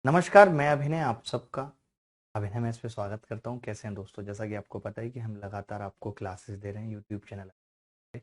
नमस्कार, मैं अभिनय आप सबका अभिनय में इस पे स्वागत करता हूँ। कैसे हैं दोस्तों? जैसा कि आपको पता है कि हम लगातार आपको क्लासेस दे रहे हैं यूट्यूब चैनल पे।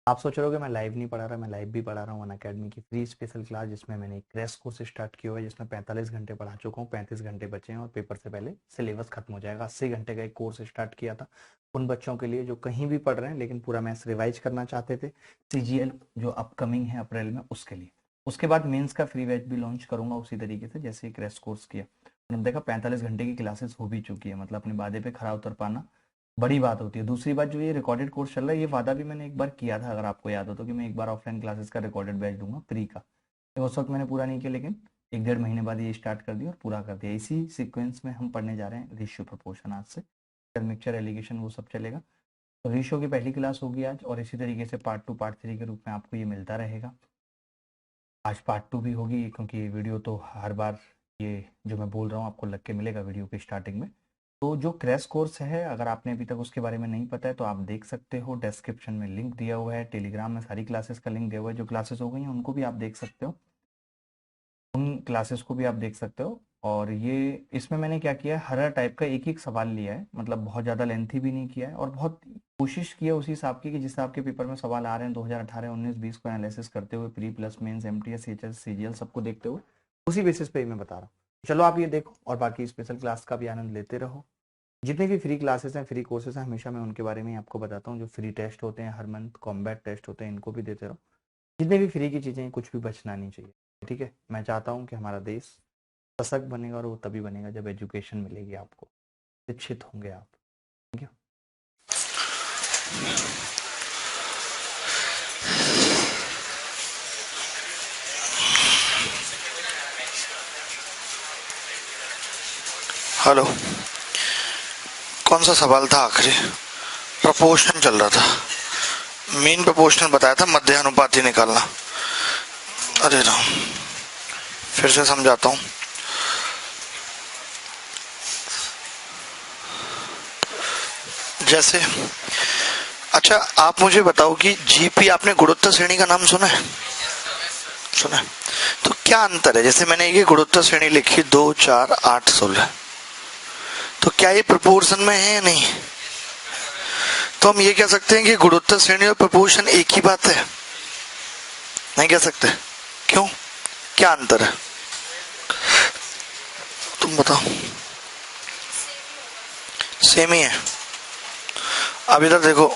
आप सोच रहे होगे मैं लाइव नहीं पढ़ा रहा, मैं लाइव भी पढ़ा रहा हूँ। अनअकैडमी की फ्री स्पेशल क्लास जिसमें मैंने एक क्रैश कोर्स स्टार्ट किया हुआ है, जिसमें 45 घंटे पढ़ा चुका हूँ, 35 घंटे बचे हैं और पेपर से पहले सिलेबस खत्म हो जाएगा। 80 घंटे का एक कोर्स स्टार्ट किया था उन बच्चों के लिए जो कहीं भी पढ़ रहे हैं लेकिन पूरा मैथ्स रिवाइज करना चाहते थे, सीजीएल जो अपकमिंग है अप्रैल में उसके लिए। उसके बाद मेंस का फ्री बैच भी लॉन्च करूंगा उसी तरीके से जैसे क्रैश कोर्स किया। हमने देखा 45 घंटे की क्लासेस हो भी चुकी है, मतलब अपने वादे पे खरा उतर पाना बड़ी बात होती है। दूसरी बात, जो ये रिकॉर्डेड कोर्स चल रहा है, ये वादा भी मैंने एक बार किया था, अगर आपको याद हो तो, कि मैं एक बार ऑफलाइन क्लासेस का रिकॉर्डेड बैच दूंगा फ्री का। तो उस वक्त मैंने पूरा नहीं किया, लेकिन 1-1.5 महीने बाद ये स्टार्ट कर दिया और पूरा कर दिया। इसी सीक्वेंस में हम पढ़ने जा रहे हैं रेशियो प्रोपोर्शन आज से। मिक्सचर एलिगेशन वो सब चलेगा। तो रेशियो की पहली क्लास होगी आज, और इसी तरीके से पार्ट 2 पार्ट 3 के रूप में आपको ये मिलता रहेगा। आज पार्ट 2 भी होगी, क्योंकि ये वीडियो तो हर बार ये जो मैं बोल रहा हूँ आपको लग के मिलेगा वीडियो के स्टार्टिंग में। तो जो क्रैश कोर्स है, अगर आपने अभी तक उसके बारे में नहीं पता है तो आप देख सकते हो, डिस्क्रिप्शन में लिंक दिया हुआ है, टेलीग्राम में सारी क्लासेस का लिंक दिया हुआ है। जो क्लासेस हो गई हैं उनको भी आप देख सकते हो, उन क्लासेस को भी आप देख सकते हो। और ये इसमें मैंने क्या किया है, हर टाइप का एक एक सवाल लिया है, मतलब बहुत ज़्यादा लेंथी भी नहीं किया है, और बहुत कोशिश की है उसी हिसाब की कि जिस हिसाब के पेपर में सवाल आ रहे हैं 2018 19 20 को एनालिसिस करते हुए, pre plus mains MTS HS CGL सबको देखते हुए, उसी बेसिस पे ही मैं बता रहा हूँ। चलो आप ये देखो और बाकी स्पेशल क्लास का भी आनंद लेते रहो। जितने भी फ्री क्लासेस हैं, फ्री कोर्सेज हैं, हमेशा मैं उनके बारे में ही आपको बताता हूँ। जो फ्री टेस्ट होते हैं हर मंथ, कॉम्बैट टेस्ट होते हैं, इनको भी देते रहो। जितने भी फ्री की चीज़ें हैं, कुछ भी बचना नहीं चाहिए, ठीक है? मैं चाहता हूँ कि हमारा देश सशक्त बनेगा, और वो तभी बनेगा जब एजुकेशन मिलेगी आपको, शिक्षित होंगे आप। Thank you. हेलो, कौन सा सवाल था आखिरी? प्रपोर्शन चल रहा था, मीन प्रपोर्शनल बताया था, मध्यानुपाती निकालना। अरे राम, फिर से समझाता हूँ। जैसे, अच्छा आप मुझे बताओ कि जीपी, आपने गुणोत्तर श्रेणी का नाम सुना है? सुना है? तो क्या अंतर है? जैसे मैंने ये गुणोत्तर श्रेणी लिखी 2 4 8 16, तो क्या ये प्रपोर्शन में है या नहीं? तो हम ये कह सकते हैं कि गुणोत्तर श्रेणी और प्रपोर्शन एक ही बात है? नहीं कह सकते। क्यों? क्या अंतर है? तुम बताओ। सेम ही है। अब इधर देखो,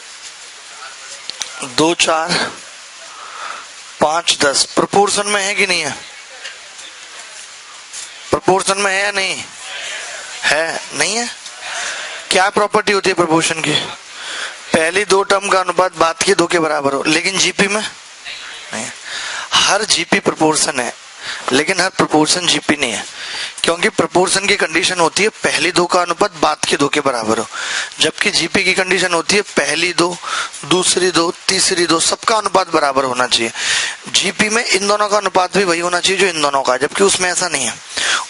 2 4 5 10 प्रपोर्शन में है कि नहीं है? प्रपोर्शन में है या नहीं है? नहीं है। क्या प्रॉपर्टी होती है प्रपोर्शन की? पहली दो टर्म का अनुपात बाद की दो के बराबर हो, लेकिन जीपी में नहीं। हर जीपी प्रपोर्शन है, लेकिन हर प्रपोर्शन जीपी नहीं है, क्योंकि प्रपोर्शन की कंडीशन होती है पहली दो का अनुपात बाद के दो के बराबर हो, जबकि जीपी की कंडीशन होती है पहली दो, दूसरी दो, तीसरी दो, सबका अनुपात बराबर होना चाहिए। जीपी में इन दोनों का अनुपात भी वही होना चाहिए जो इन दोनों का, जबकि उसमें ऐसा नहीं है।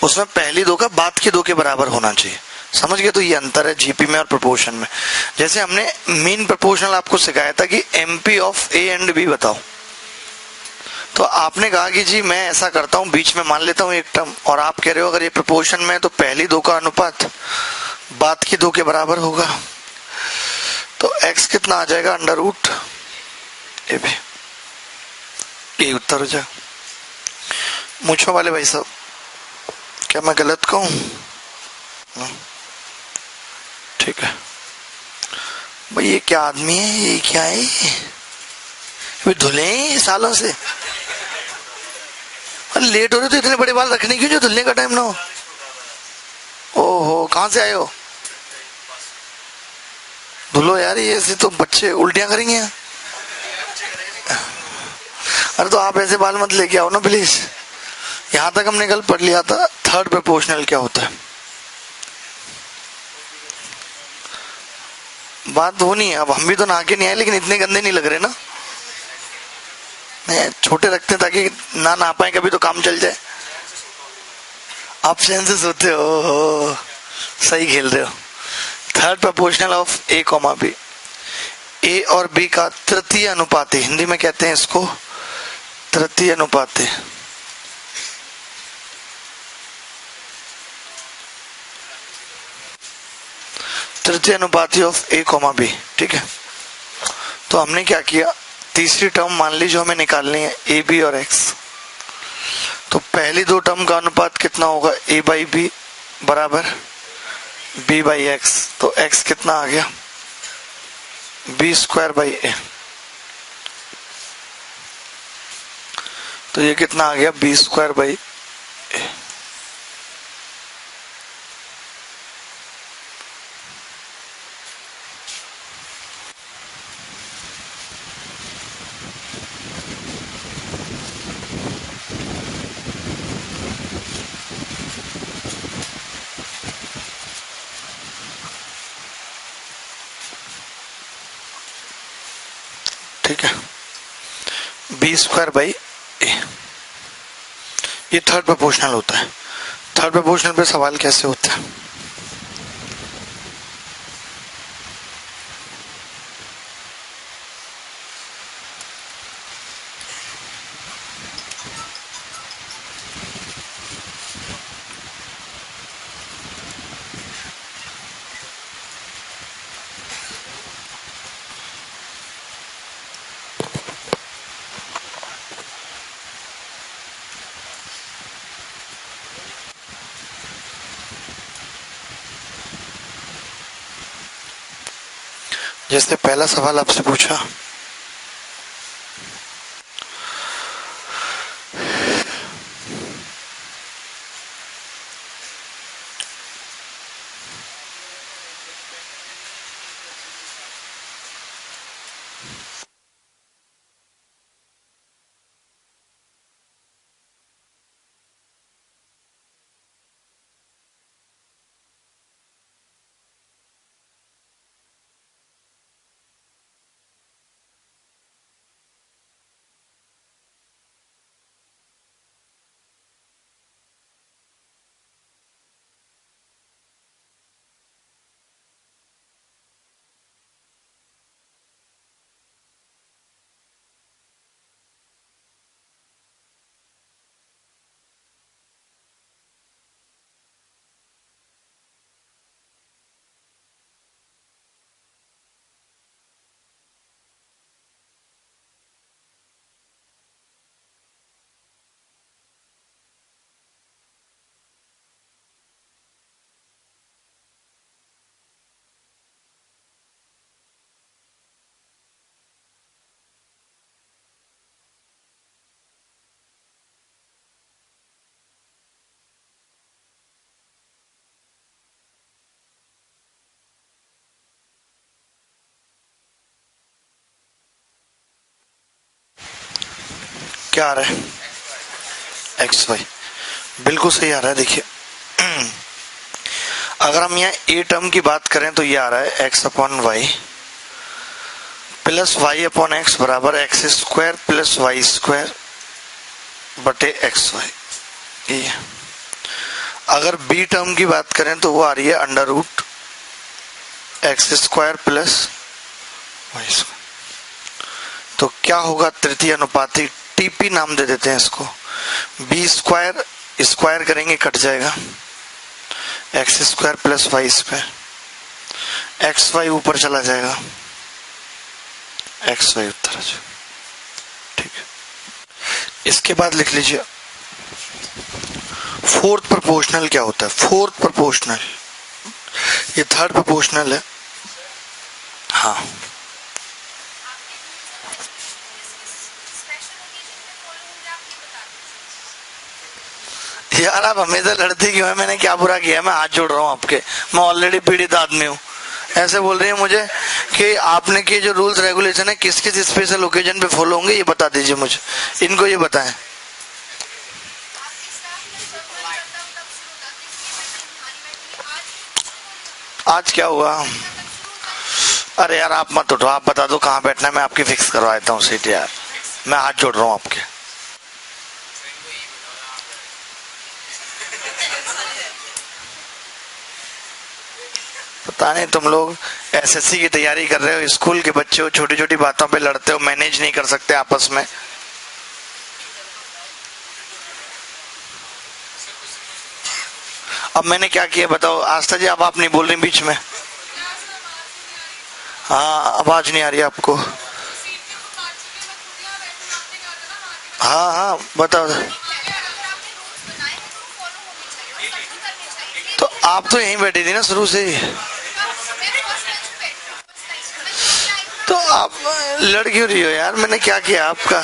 उसमें पहली दो का बाद के दो के बराबर होना चाहिए। समझ गए? तो ये अंतर है जीपी में और प्रपोर्शन में। जैसे हमने मीन प्रपोर्शनल आपको सिखाया था कि MP of A and B बताओ, तो आपने कहा कि जी मैं ऐसा करता हूं, बीच में मान लेता हूं एक टर्म, और आप कह रहे हो अगर ये प्रपोर्शन में है तो पहली दो का अनुपात बाद की दो के बराबर होगा, तो x कितना आ जाएगा? Under root A B. ये उत्तर हो जाए। मूछों वाले भाई साहब, क्या मैं गलत कहूं? ठीक है भाई, ये क्या आदमी है? ये क्या है? ये धुले हैं सालों से। लेट हो रहे तो इतने बड़े बाल रखने क्यों जो धुलने का टाइम ना हो? ओहो, कहां से आए हो? धुलो यार, ये ऐसे तो बच्चे उल्टियां करेंगे। अरे तो आप ऐसे बाल मत लेके आओ ना प्लीज। यहां तक हमने कल पढ़ लिया था थर्ड प्रोपोर्शनल क्या होता है। बात वो नहीं है, अब हम भी तो नहा के नहीं आए, लेकिन इतने गंदे नहीं लग रहे ना। छोटे रखते हैं ताकि ना नहा पाए कभी, तो काम चल जाए। आप चैन से सोते हो, सही खेल रहे हो। Third proportional of A comma B, A और बी का तृतीय अनुपाती, हिंदी में कहते हैं इसको तृतीय अनुपाती। तृतीय अनुपाती ऑफ ए कॉमा बी, ठीक है। तो हमने क्या किया, तीसरी टर्म मान लीजिए हमें निकालनी है ए बी और एक्स। तो पहली दो टर्म का अनुपात कितना होगा, ए बाई बी बराबर बी बाई एक्स। तो एक्स कितना आ गया, बी स्क्वायर बाई ए। तो ये कितना आ गया, बी स्क्वायर बाई ए। ठीक है, बी स्क्वायर बाई ए। ये थर्ड प्रोपोर्शनल होता है। थर्ड प्रोपोर्शनल पे सवाल कैसे होता है, जैसे पहला सवाल आपसे पूछा, क्या आ रहा है, एक्स वाई, बिल्कुल सही आ रहा है। देखिए अगर हम यहाँ ए टर्म की बात करें तो ये आ रहा है X upon Y plus Y upon X बराबर X square plus Y square बटे एक्स वाई। ये अगर बी टर्म की बात करें तो वो आ रही है under root x square plus Y square. तो क्या होगा, तृतीय अनुपाती, टीपी नाम दे देते हैं इसको। बी स्क्वायर स्क्वायर करेंगे कट जाएगा, x square plus Y square, x y ऊपर चला जाएगा, एक्स वाई उत्तर आ जाएगा। ठीक है, इसके बाद लिख लीजिए फोर्थ प्रोपोर्शनल क्या होता है। फोर्थ प्रोपोर्शनल, ये थर्ड प्रोपोर्शनल है। हाँ, यार आप हमेशा लड़ते क्यों है, मैंने क्या बुरा किया है, मैं हाथ जोड़ रहा हूँ आपके, मैं ऑलरेडी पीड़ित आदमी हूँ। ऐसे बोल रही है मुझे कि आपने के जो रूल्स रेगुलेशन है किस किस स्पेशल ओकेजन पे फॉलो होंगे, ये बता दीजिए मुझे, इनको ये बताएं। आज क्या हुआ, अरे यार आप मत उठो, आप बता दो कहाँ बैठना है, मैं आपकी फिक्स करवा देता हूँ सीट। यार मैं हाथ जोड़ रहा हूँ आपके। पता नहीं तुम लोग एसएससी की तैयारी कर रहे हो, स्कूल के बच्चे हो, छोटी छोटी बातों पे लड़ते हो, मैनेज नहीं कर सकते आपस में। अब मैंने क्या किया बताओ आस्था जी, अब आप नहीं बोल रही बीच में। हाँ आवाज नहीं आ रही आपको। हाँ हाँ बताओ। तो आप तो यहीं बैठी थी ना शुरू से ही, तो आप लड़ क्यों रही हो यार? मैंने क्या किया आपका?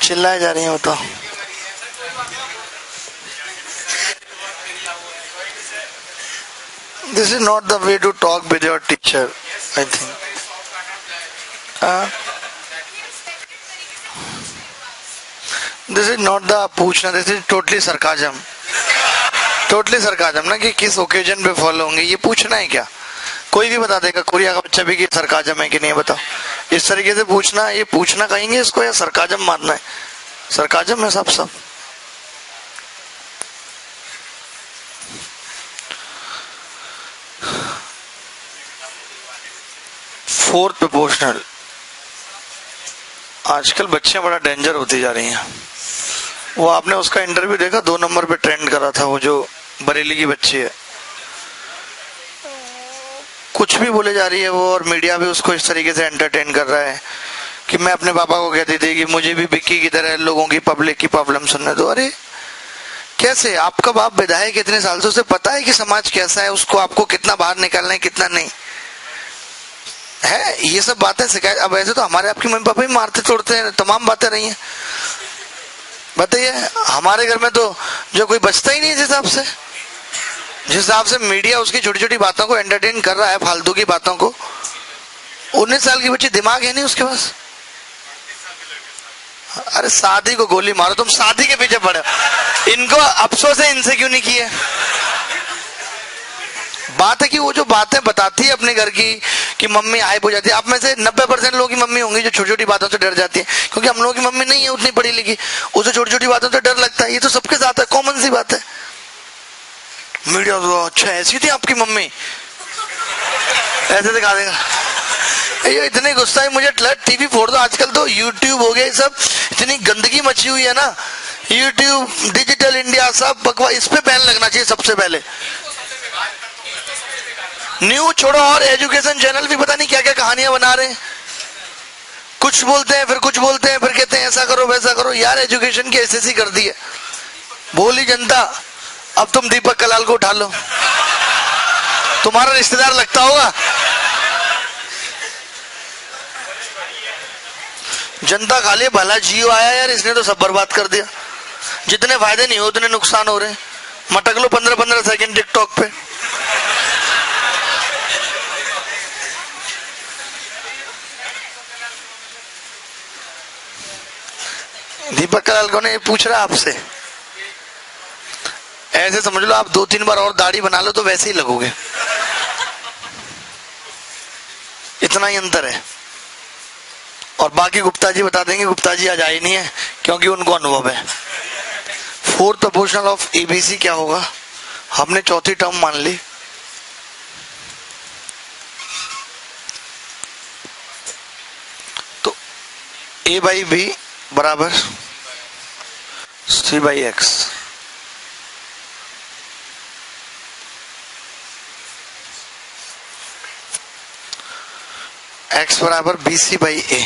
चिल्लाए जा रही हैं बताओ। This is not the way to talk with your teacher, I think. This is not the पूछना, this is totally sarcasm. Totally sarcasm ना, कि किस ओकेजन पे फॉलो होंगे ये पूछना है क्या? कोई भी बता देगा, कोरिया का बच्चा भी, कि सरकाजम है कि नहीं बताओ। इस तरीके से पूछना, ये पूछना कहेंगे इसको या सरकाजम मानना है? सरकाजम है सब। 4th proportional. आजकल बच्चे बड़ा डेंजर होती जा रही हैं। वो आपने उसका इंटरव्यू देखा, 2 नंबर पे ट्रेंड कर रहा था, वो जो बरेली की बच्ची है, कुछ भी बोले जा रही है वो, और मीडिया भी उसको इस तरीके से एंटरटेन कर रहा है कि मैं अपने पापा को कहती थी कि मुझे भी बिक्की की तरह लोगों की, पब्लिक की प्रॉब्लम सुनने दो। अरे कैसे? आपका बाप विधायक कितने साल से, उसे पता है कि समाज कैसा है, उसको आपको कितना बाहर निकालना है कितना नहीं है, ये सब बातें सिखाए। अब ऐसे तो हमारे आपके मम्मी पापा ही मारते तोड़ते हैं, तमाम बातें रही हैं। बताइए, हमारे घर में तो जो कोई बचता ही नहीं जिस हिसाब से मीडिया उसकी छोटी छोटी बातों को एंटरटेन कर रहा है, फालतू की बातों को। 19 साल की बच्ची, दिमाग है नहीं उसके पास। अरे शादी को गोली मारो, तुम शादी के पीछे पड़े। इनको अफसोस है, इनसे क्यों नहीं किए? बात है कि वो जो बातें बताती है अपने घर की, कि मम्मी हाइप हो जाती है। आप में से 90% लोगों की मम्मी होंगी जो छोटी छोटी बातों से डर जाती है, क्योंकि हम लोगों की मम्मी नहीं है उतनी पढ़ी लिखी, उसे छोटी छोटी बातों से डर लगता है। ये तो सबके साथ है, कॉमन सी बात है। मीडिया तो अच्छा ऐसी थी आपकी मम्मी, ऐसे दिखा देगा। ये इतने गुस्सा है मुझे, टीवी फोड़ दो। आजकल तो यूट्यूब हो गया, ये सब इतनी गंदगी मची हुई है ना, यूट्यूब, डिजिटल इंडिया, सब बकवास। इस पे बैन लगना चाहिए सबसे पहले। न्यूज छोड़ो, और एजुकेशन चैनल भी पता नहीं क्या क्या कहानियां बना रहे हैं। कुछ बोलते हैं, फिर कुछ बोलते हैं, फिर कहते हैं ऐसा करो वैसा करो। यार एजुकेशन की ऐसी कर दी है, बोली जनता। अब तुम दीपक कलाल को उठा लो, तुम्हारा रिश्तेदार लगता होगा। जनता खा लिए, भला जियो आया यार, इसने तो सब बर्बाद कर दिया। जितने फायदे नहीं हो उतने नुकसान हो रहे हैं। मटक लो 15-15 सेकंड टिकटॉक पे। दीपक कलाल को ने पूछ रहा आपसे, ऐसे समझ लो आप 2-3 बार और दाढ़ी बना लो तो वैसे ही लगोगे, इतना ही अंतर है। और बाकी गुप्ता जी बता देंगे, गुप्ता जी आज आए नहीं है क्योंकि उनको अनुभव है। 4th प्रोपोर्शनल ऑफ एबीसी क्या होगा? हमने चौथी टर्म मान ली। तो a/b बराबर c/x। x बराबर bc/a।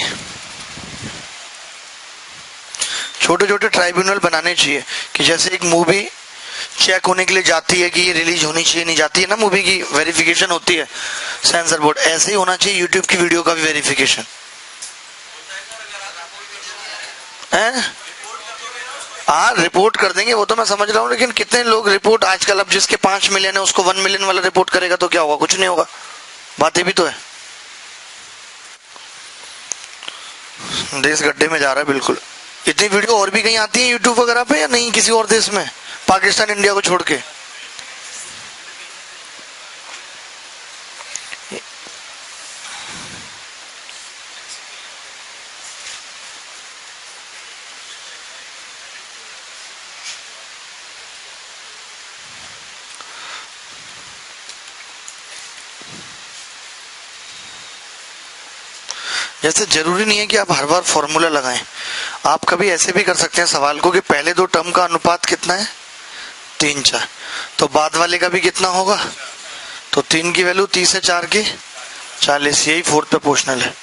छोटे छोटे ट्राइब्यूनल बनाने चाहिए कि जैसे एक मूवी चेक होने के लिए जाती है कि ये रिलीज होनी चाहिए नहीं, जाती है ना मूवी की वेरिफिकेशन होती है सेंसर बोर्ड, ऐसे ही होना चाहिए यूट्यूब की वीडियो का भी वेरिफिकेशन है। हाँ रिपोर्ट कर देंगे, वो तो मैं समझ रहा हूँ, लेकिन कितने लोग रिपोर्ट आजकल, अब जिसके 5 मिलियन है उसको 1 मिलियन वाला रिपोर्ट करेगा तो क्या होगा? कुछ नहीं होगा। बातें भी तो है। देश गड्ढे में जा रहा है बिल्कुल। इतनी वीडियो और भी कहीं आती है यूट्यूब वगैरह पे या नहीं किसी और देश में, पाकिस्तान इंडिया को छोड़ के? जैसे जरूरी नहीं है कि आप हर बार फॉर्मूला लगाएं, आप कभी ऐसे भी कर सकते हैं सवाल को कि पहले 2 टर्म का अनुपात कितना है, 3 4, तो बाद वाले का भी कितना होगा? तो 3 की वैल्यू 30 है, 4 की 40, यही फोर्थ प्रोपोर्शनल है।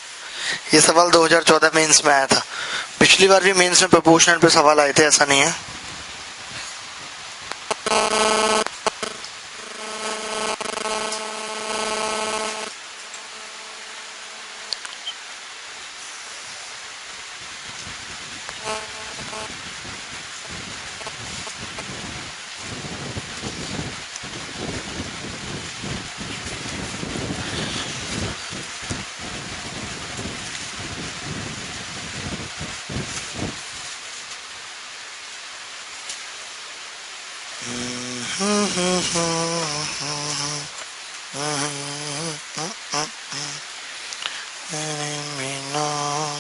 ये सवाल 2014 मेंस में आया था। पिछली बार भी मेंस में प्रोपोर्शनल पे सवाल आए थे, ऐसा नहीं है। मीना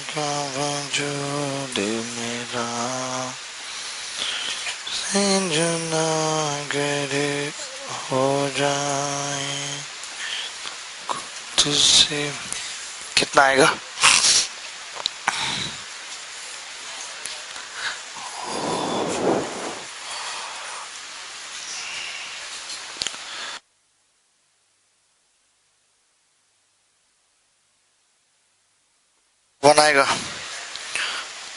का वजूद मेरा जुनागरे हो जाए तुझसे। कितना आएगा? वन आएगा।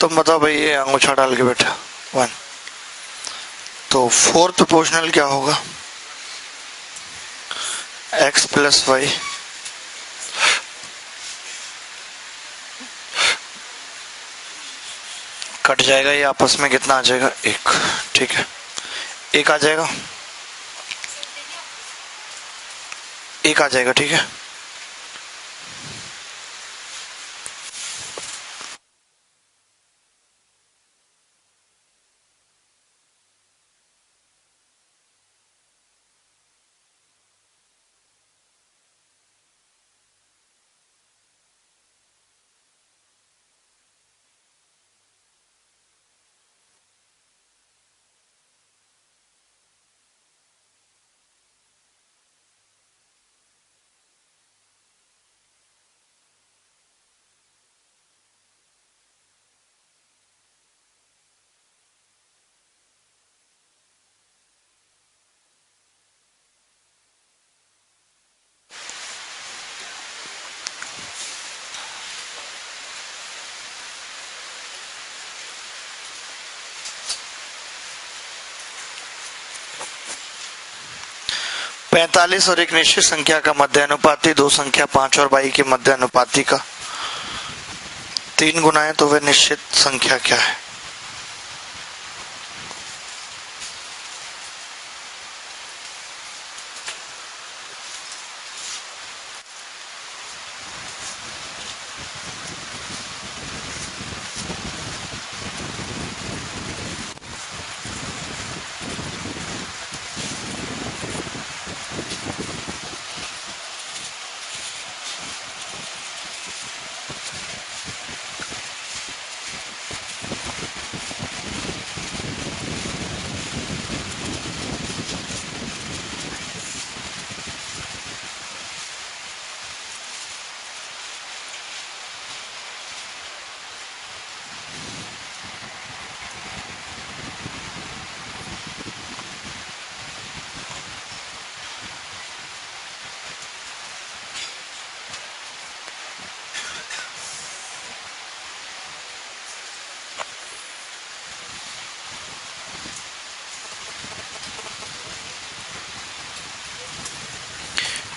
तुम बताओ भाई, ये अंगूठा डाल के बैठा 1। तो फोर्थ प्रोपोर्शनल क्या होगा? x प्लस वाई कट जाएगा, ये आपस में कितना आ जाएगा? 1। ठीक है, 1 आ जाएगा, 1 आ जाएगा। ठीक है, पैंतालीस और एक निश्चित संख्या का मध्य अनुपाती दो संख्या 5 और 22 के मध्य अनुपाती का 3 गुना है, तो वह निश्चित संख्या क्या है?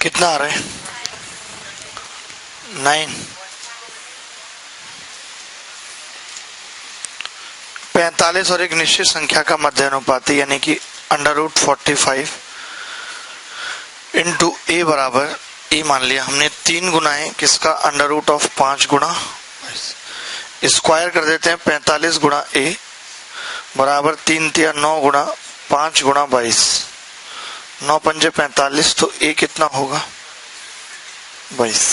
कितना आ रहा है? 9। 45 और एक निश्चित संख्या का मध्य अनुपाती यानी कि √45 इंटू ए बराबर ए मान लिया हमने 3 गुना है किसका? √5 गुना स्क्वायर कर देते हैं 45 गुना ए बराबर 3 तिया 9 गुना 5 गुना 22, 9 पंजे 45, तो ए कितना होगा? 22।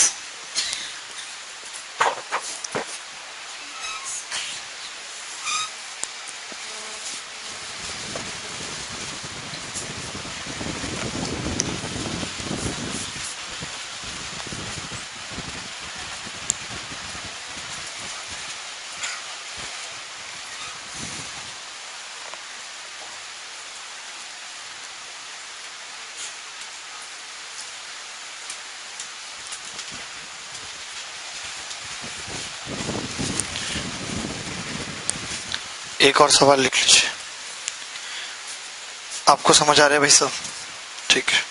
एक और सवाल लिख लीजिए। आपको समझ आ रहा है भाई सब? ठीक है।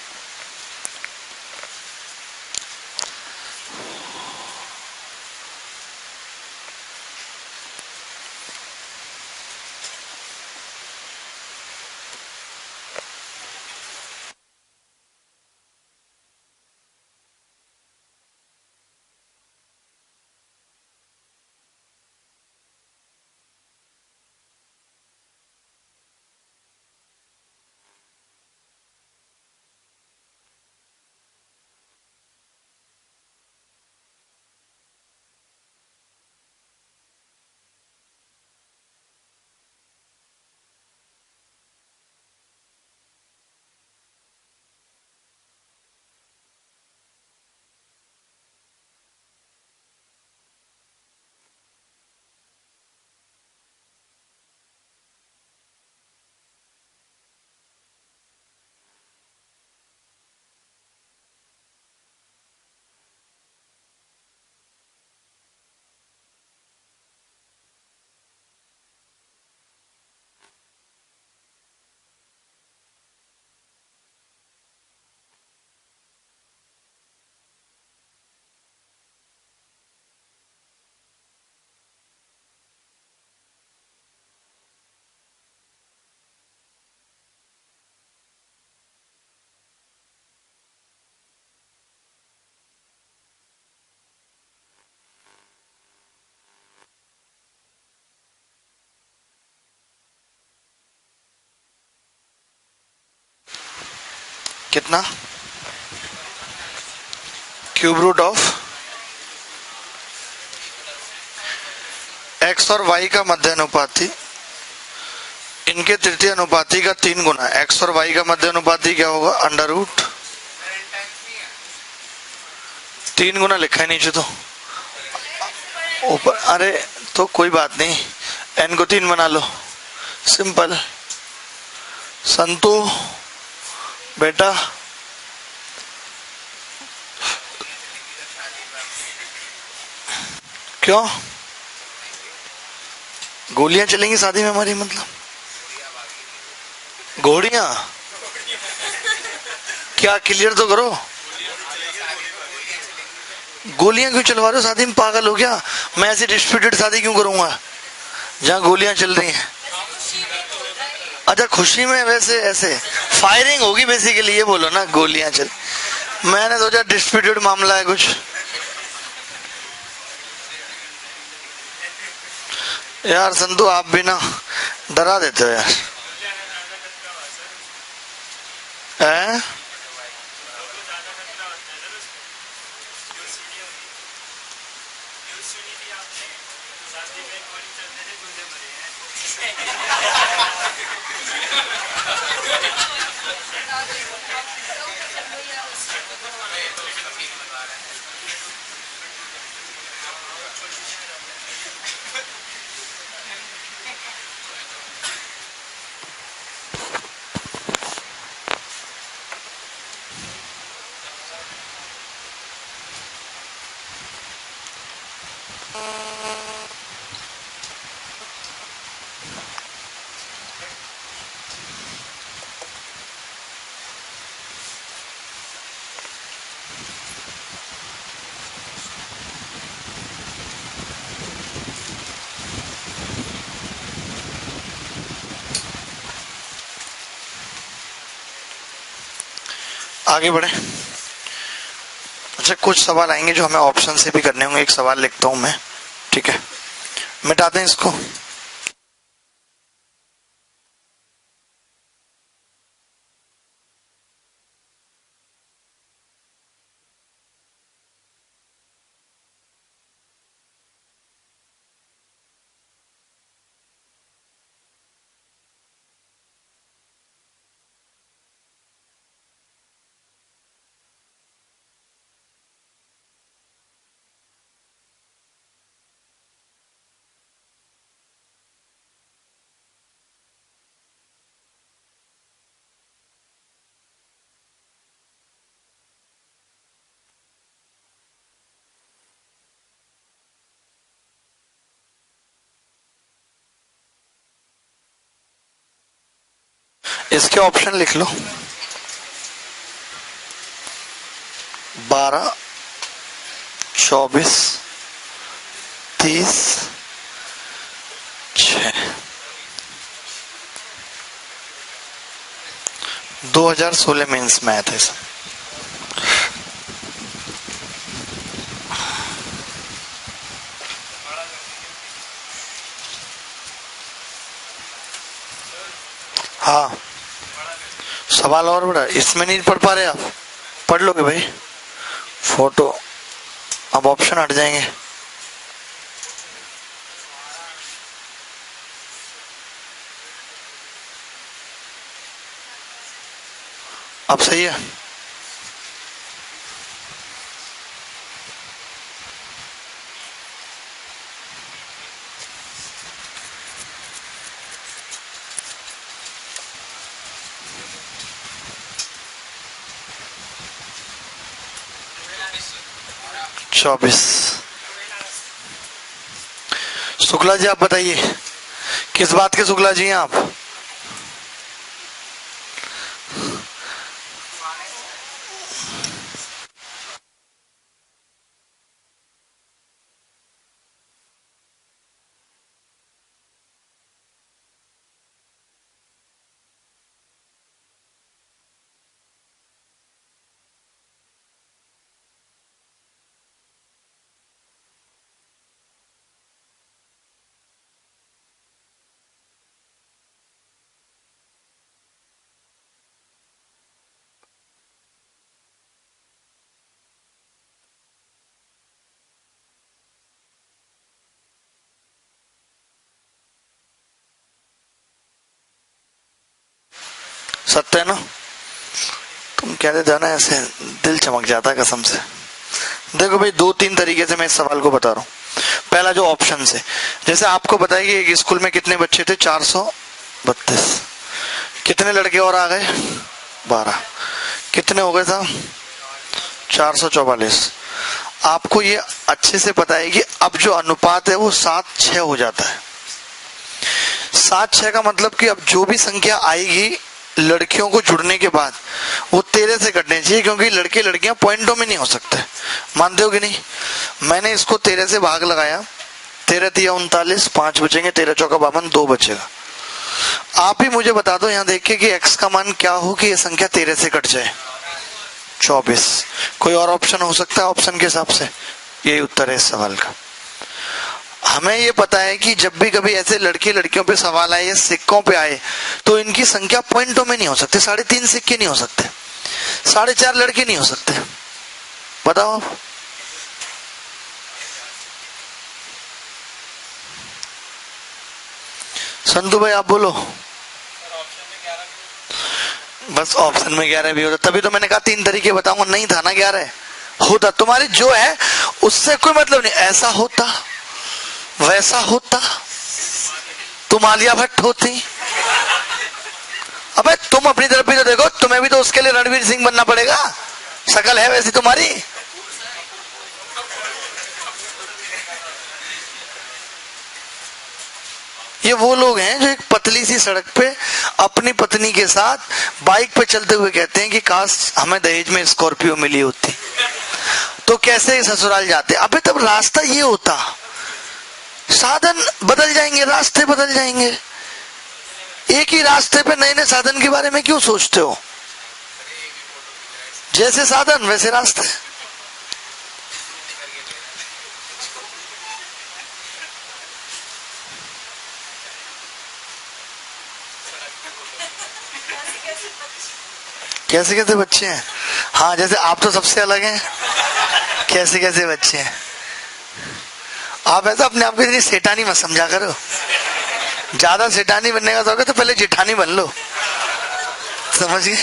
कितना? क्यूब रूट ऑफ एक्स और वाई का मध्य अनुपाती इनके तृतीय अनुपाती का 3 गुना। एक्स और वाई का मध्य अनुपाती क्या होगा? अंडर रूट 3 गुना लिखा है नीचे तो ऊपर। अरे तो कोई बात नहीं, एन को 3 बना लो, सिंपल। संतु बेटा क्यों गोलियां चलेंगी शादी में हमारी? मतलब घोड़ियां? क्या क्लियर तो करो। गोलियां क्यों चलवा रहे हो शादी में? पागल हो गया? मैं ऐसी डिस्प्यूटेड शादी क्यों करूंगा जहां गोलियां चल रही हैं? अच्छा खुशी में वैसे ऐसे फायरिंग होगी बेसिकली, ये बोलो ना गोलियां चल। मैंने सोचा डिस्प्यूटेड मामला है कुछ। यार संतु आप भी ना डरा देते हो यार। हैं? आगे बढ़े। अच्छा कुछ सवाल आएंगे जो हमें ऑप्शन से भी करने होंगे। एक सवाल लिखता हूं मैं, ठीक है? मिटाते हैं इसको। इसके ऑप्शन लिख लो। 12, 24, 30, 6। 2016 मेंस मैथ है। हाँ, सवाल और बड़ा, इसमें नहीं पढ़ पा रहे आप, पढ़ लोगे भाई। फोटो, अब ऑप्शन हट जाएंगे। अब सही है। चौबीस। शुक्ला जी आप बताइए, किस बात के शुक्ला जी हैं आप? सत्य है ना? तुम कहते जाना ऐसे दिल चमक जाता है कसम से। देखो भाई, 2-3 तरीके से मैं इस सवाल को बता रहा हूँ। पहला जो ऑप्शन है, जैसे आपको पता है कि एक स्कूल में कितने बच्चे थे? 432। कितने लड़के और आ गए? 12। कितने हो गए था? 444। आपको ये अच्छे से पता है कि अब जो अनुपात है वो 7-6 हो जाता है। 7-6 का मतलब कि अब जो भी संख्या आएगी लड़कियों को जुड़ने के बाद वो 13 से कटने चाहिए, क्योंकि लड़के लड़कियां पॉइंटों में नहीं हो सकते। मानते हो कि नहीं? मैंने इसको 13 से भाग लगाया, 13 तिया 39, 5 बचेंगे, 13 चौका 52, 2 बचेगा। आप ही मुझे बता दो यहाँ देख के कि x का मान क्या हो कि ये संख्या 13 से कट जाए? 24। कोई और ऑप्शन हो सकता है? ऑप्शन के हिसाब से यही उत्तर है इस सवाल का। हमें ये पता है कि जब भी कभी ऐसे लड़के लड़कियों पे सवाल आए या सिक्कों पे आए तो इनकी संख्या पॉइंटों में नहीं हो सकती। 3.5 सिक्के नहीं हो सकते, 4.5 लड़के नहीं हो सकते। बताओ आप। संतु भाई आप बोलो। बस ऑप्शन में 11 भी होता, तभी तो मैंने कहा 3 तरीके बताऊंगा। नहीं था ना 11, होता। तुम्हारी जो है उससे कोई मतलब नहीं। ऐसा होता, वैसा होता, तुम आलिया भट्ट होती। अबे तुम अपनी तरफ भी तो देखो, तुम्हें भी तो उसके लिए रणवीर सिंह बनना पड़ेगा। शकल है वैसी तुम्हारी। ये वो लोग हैं जो एक पतली सी सड़क पे अपनी पत्नी के साथ बाइक पे चलते हुए कहते हैं कि काश हमें दहेज में स्कॉर्पियो मिली होती, तो कैसे ससुराल जाते। अबे तब रास्ता ये होता। साधन बदल जाएंगे, रास्ते बदल जाएंगे। एक ही रास्ते पे नए नए साधन के बारे में क्यों सोचते हो? जैसे साधन वैसे रास्ते। कैसे कैसे बच्चे हैं? हाँ, जैसे आप तो सबसे अलग हैं। कैसे कैसे बच्चे हैं? आप ऐसा अपने आप को इतनी सेठानी मत समझा करो। ज्यादा सेठानी बनने का शौक है तो पहले जेठानी बन लो। समझ गए?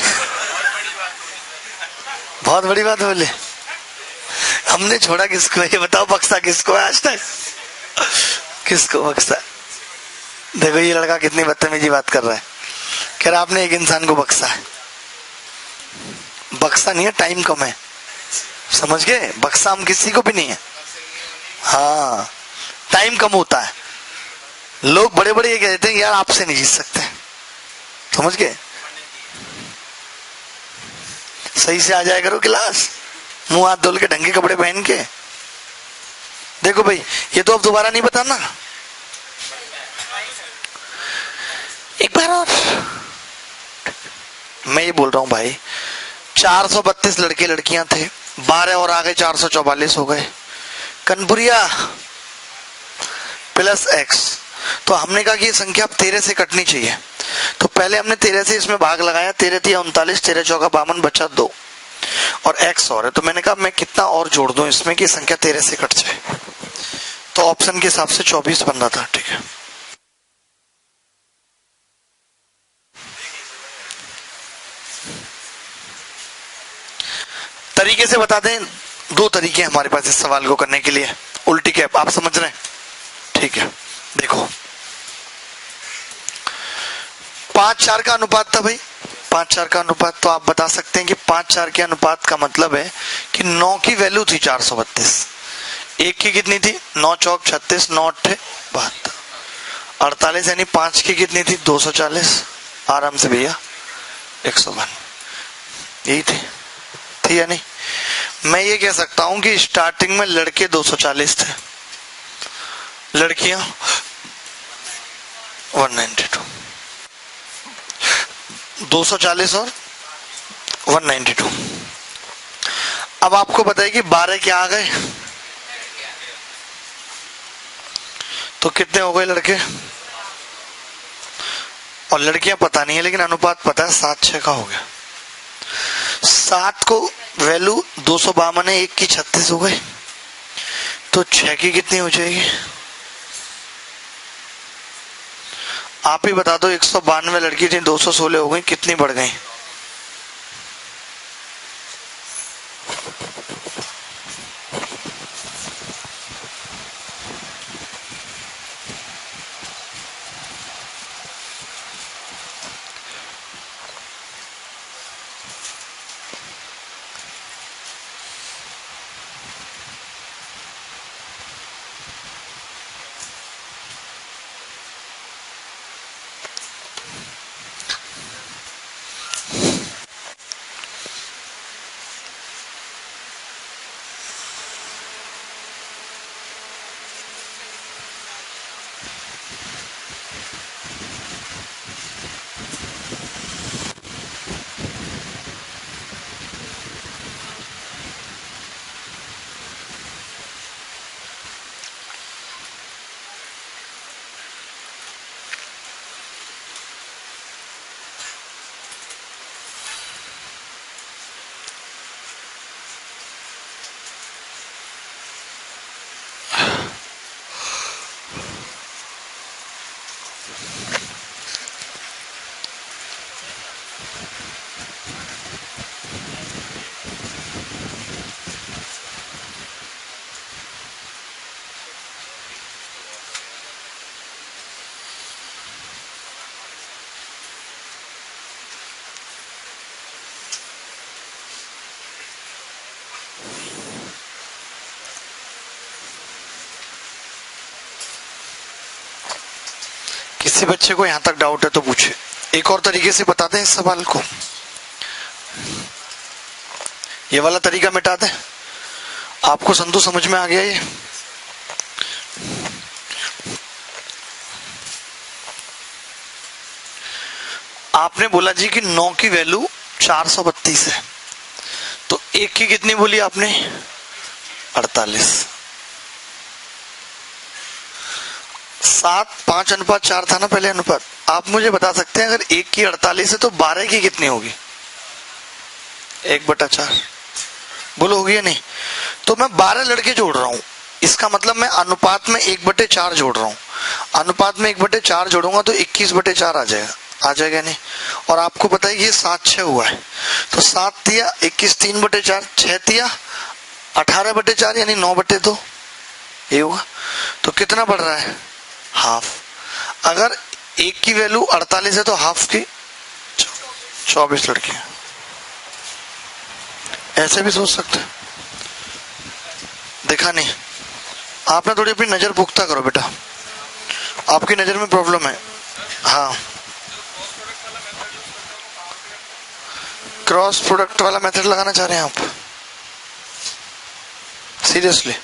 बहुत बड़ी बात बोले। हमने छोड़ा किसको? ये बताओ, बक्सा किसको है आज तक? किसको बक्सा? देखो ये लड़का कितनी बदतमीजी बात कर रहा है। कह रहा आपने एक इंसान को बक्सा है। बक्सा नहीं है, टाइम कम है। समझ गए? बक्सा हम किसी को भी नहीं है। हाँ, टाइम कम होता है। लोग बड़े बड़े ये कहते हैं यार आपसे नहीं जीत सकते। समझ गए? सही से आ जाया करो क्लास, मुंह हाथ धुल के ढंग के कपड़े पहन के। देखो भाई, ये तो अब दोबारा नहीं बताना, एक बार और। मैं ये बोल रहा हूं भाई, 432 लड़के लड़कियां थे, 12 और आ गए, 444 हो गए। कनपुरिया प्लस एक्स, तो हमने कहा कि ये संख्या अब 13 से कटनी चाहिए। तो पहले हमने 13 से इसमें भाग लगाया, 13 तिया 39, 13 चौका 52, बचा 2 और एक्स और है। तो मैंने कहा मैं कितना और जोड़ दूं इसमें कि संख्या 13 से कट जाए। तो ऑप्शन के हिसाब से 24 बन रहा था। ठीक है, तरीके से बता दें, 2 तरीके हमारे पास इस सवाल को करने के लिए। उल्टी कैप, आप समझ रहे हैं? ठीक है, देखो 5-4 का अनुपात था भाई, 5-4 का अनुपात। तो आप बता सकते हैं कि 5-4 के अनुपात का मतलब है कि 9 की वैल्यू थी 432, 1 की कितनी थी 9 चौक 36, 9 अट्ठे 72, 48 यानी 5 की कितनी थी 240, आराम से भैया 152, यही थी या नहीं? मैं ये कह सकता हूं कि स्टार्टिंग में लड़के 240 थे, लड़कियां 192, 240 और 192। अब आपको पता है कि 12 क्या आ गए, तो कितने हो गए लड़के और लड़कियां पता नहीं है, लेकिन अनुपात पता है 7-6 का हो गया। 7 को वैल्यू 252 है, 1 की 36 हो गई, तो 6 की कितनी हो जाएगी? आप ही बता दो, 192 लड़की थी, 216 हो गई, कितनी बढ़ गई? किसी बच्चे को यहां तक डाउट है तो पूछे। एक और तरीके से बताते हैं इस सवाल को, ये वाला तरीका मिटा दें। आपको संतु समझ में आ गया? ये आपने बोला जी कि 9 की वैल्यू 432 है, तो 1 की कितनी बोली आपने? 48। 7 5 अनुपात 4 था ना पहले अनुपात। आप मुझे बता सकते हैं अगर 1 की 48 है तो 12 की कितनी होगी? 1/4। बोलो होगी या नहीं? तो मैं 12 लड़के जोड़ रहा हूं, इसका मतलब मैं अनुपात में 1/4 जोड़ रहा हूं। अनुपात में 1/4 जोड़ूंगा तो 21/4 आ जाएगा, आ जाएगा नहीं? और आपको पता है ये 7-6 हुआ है, तो 7 तिया 21, 3/4, 6 तिया 18/4 यानी 9/2 ये हुआ। तो कितना बढ़ रहा है? हाफ। अगर 1 की वैल्यू 48 है तो हाफ की 24 लड़कियां। ऐसे भी सोच सकते हैं, देखा नहीं? आपने थोड़ी अपनी नजर पुख्ता करो बेटा, आपकी नजर में प्रॉब्लम है। हाँ, क्रॉस क्रॉस प्रोडक्ट वाला मेथड लगाना चाह रहे हैं आप? सीरियसली?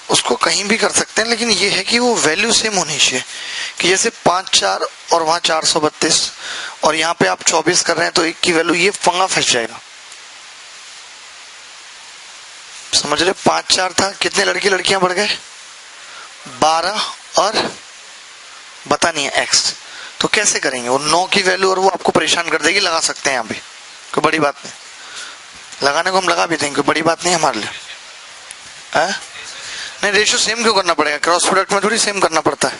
उसको कहीं भी कर सकते हैं, लेकिन ये है कि वो वैल्यू सेम होनी चाहिए, कि जैसे 5 4 और वहां 432 और यहाँ पे आप 24 कर रहे हैं तो एक की वैल्यू, ये पंगा फंस जाएगा। समझ रहे? 5 4 था, कितने लड़के लड़कियां बढ़ गए? 12 और बता नहीं है x, तो कैसे करेंगे? वो 9 की वैल्यू और वो आपको परेशान कर देगी। लगा सकते हैं यहाँ पे, कोई बड़ी बात नहीं, लगाने को हम लगा भी देंगे, कोई बड़ी बात नहीं हमारे लिए। नहीं, रेशियो सेम क्यों करना पड़ेगा? क्रॉस प्रोडक्ट में थोड़ी सेम करना पड़ता है।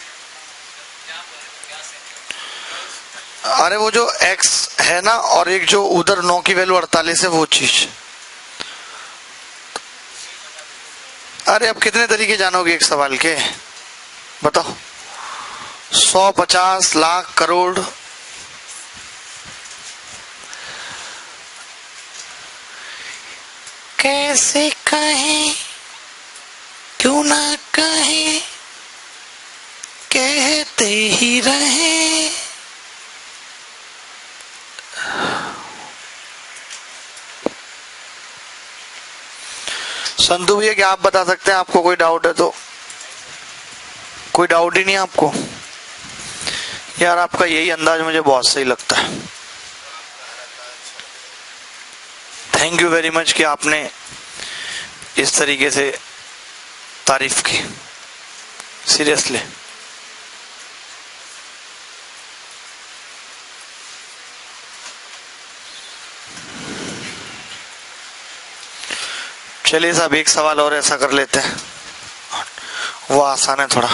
अरे वो जो x है ना, और एक जो उधर 9 की वैल्यू 48 है, वो चीज। अरे अब कितने तरीके जानोगे एक सवाल के? बताओ। 100, 50, लाख, करोड़। कैसे कहें, क्यों ना कहें, कहते ही रहे। संधू भैया, क्या आप बता सकते हैं? आपको कोई डाउट है तो? कोई डाउट ही नहीं आपको? यार आपका यही अंदाज मुझे बहुत सही लगता है। थैंक यू वेरी मच कि आपने इस तरीके से तारीफ की। सीरियसली। चलिए साहब, एक सवाल और ऐसा कर लेते हैं, वो आसान है थोड़ा।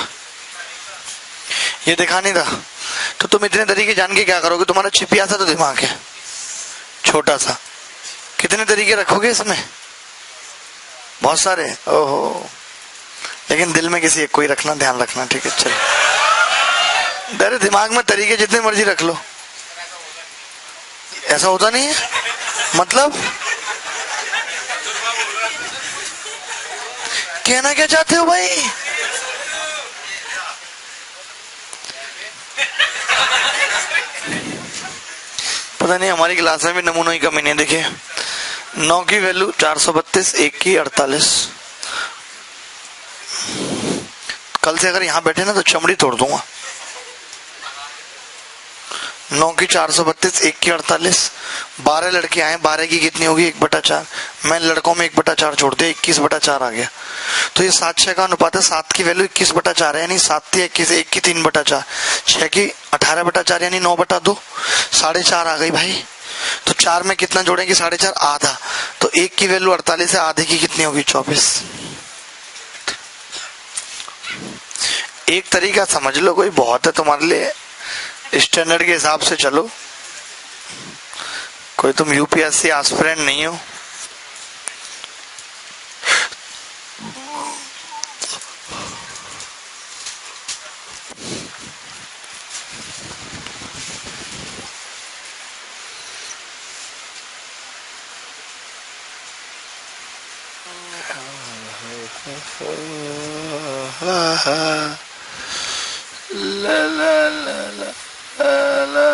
ये देखा नहीं था तो तुम इतने तरीके जान के क्या करोगे? तुम्हारा छिपिया सा तो दिमाग है, छोटा सा। कितने तरीके रखोगे इसमें? बहुत सारे। ओहो, लेकिन दिल में किसी एक को ही रखना, ध्यान रखना, ठीक है? चलो, तेरे दिमाग में तरीके जितने मर्जी रख लो, ऐसा होता नहीं है। मतलब कहना क्या चाहते हो भाई? पता नहीं, हमारी क्लास में भी नमूनों की कमी नहीं। देखिए, 9 की वैल्यू 432, 1 की 48। कल से अगर यहां बैठे ना तो चमड़ी तोड़ दूंगा। 9 की 432, 1 की 48। 12 लड़के आए, 12 की कितनी होगी? 1/4। मैं लड़कों में 1/4 छोड़ दिया, 21/4 आ गया। तो ये 7-6 का अनुपात है। 7 की वैल्यू 21/4 है, यानी 7 थी 21, 1 की 3/4, 6 की 18/4 यानी 9/2, 4.5 आ गई भाई। तो 4 में कितना जोड़ेंगे? 4.5, आधा। तो 1 की वैल्यू 48 है, आधे की कितनी होगी? 24। एक तरीका समझ लो, कोई बहुत है तुम्हारे लिए। स्टैंडर्ड के हिसाब से चलो, कोई तुम यूपीएससी एस्पिरेंट नहीं हो। ला ला ला ला ला।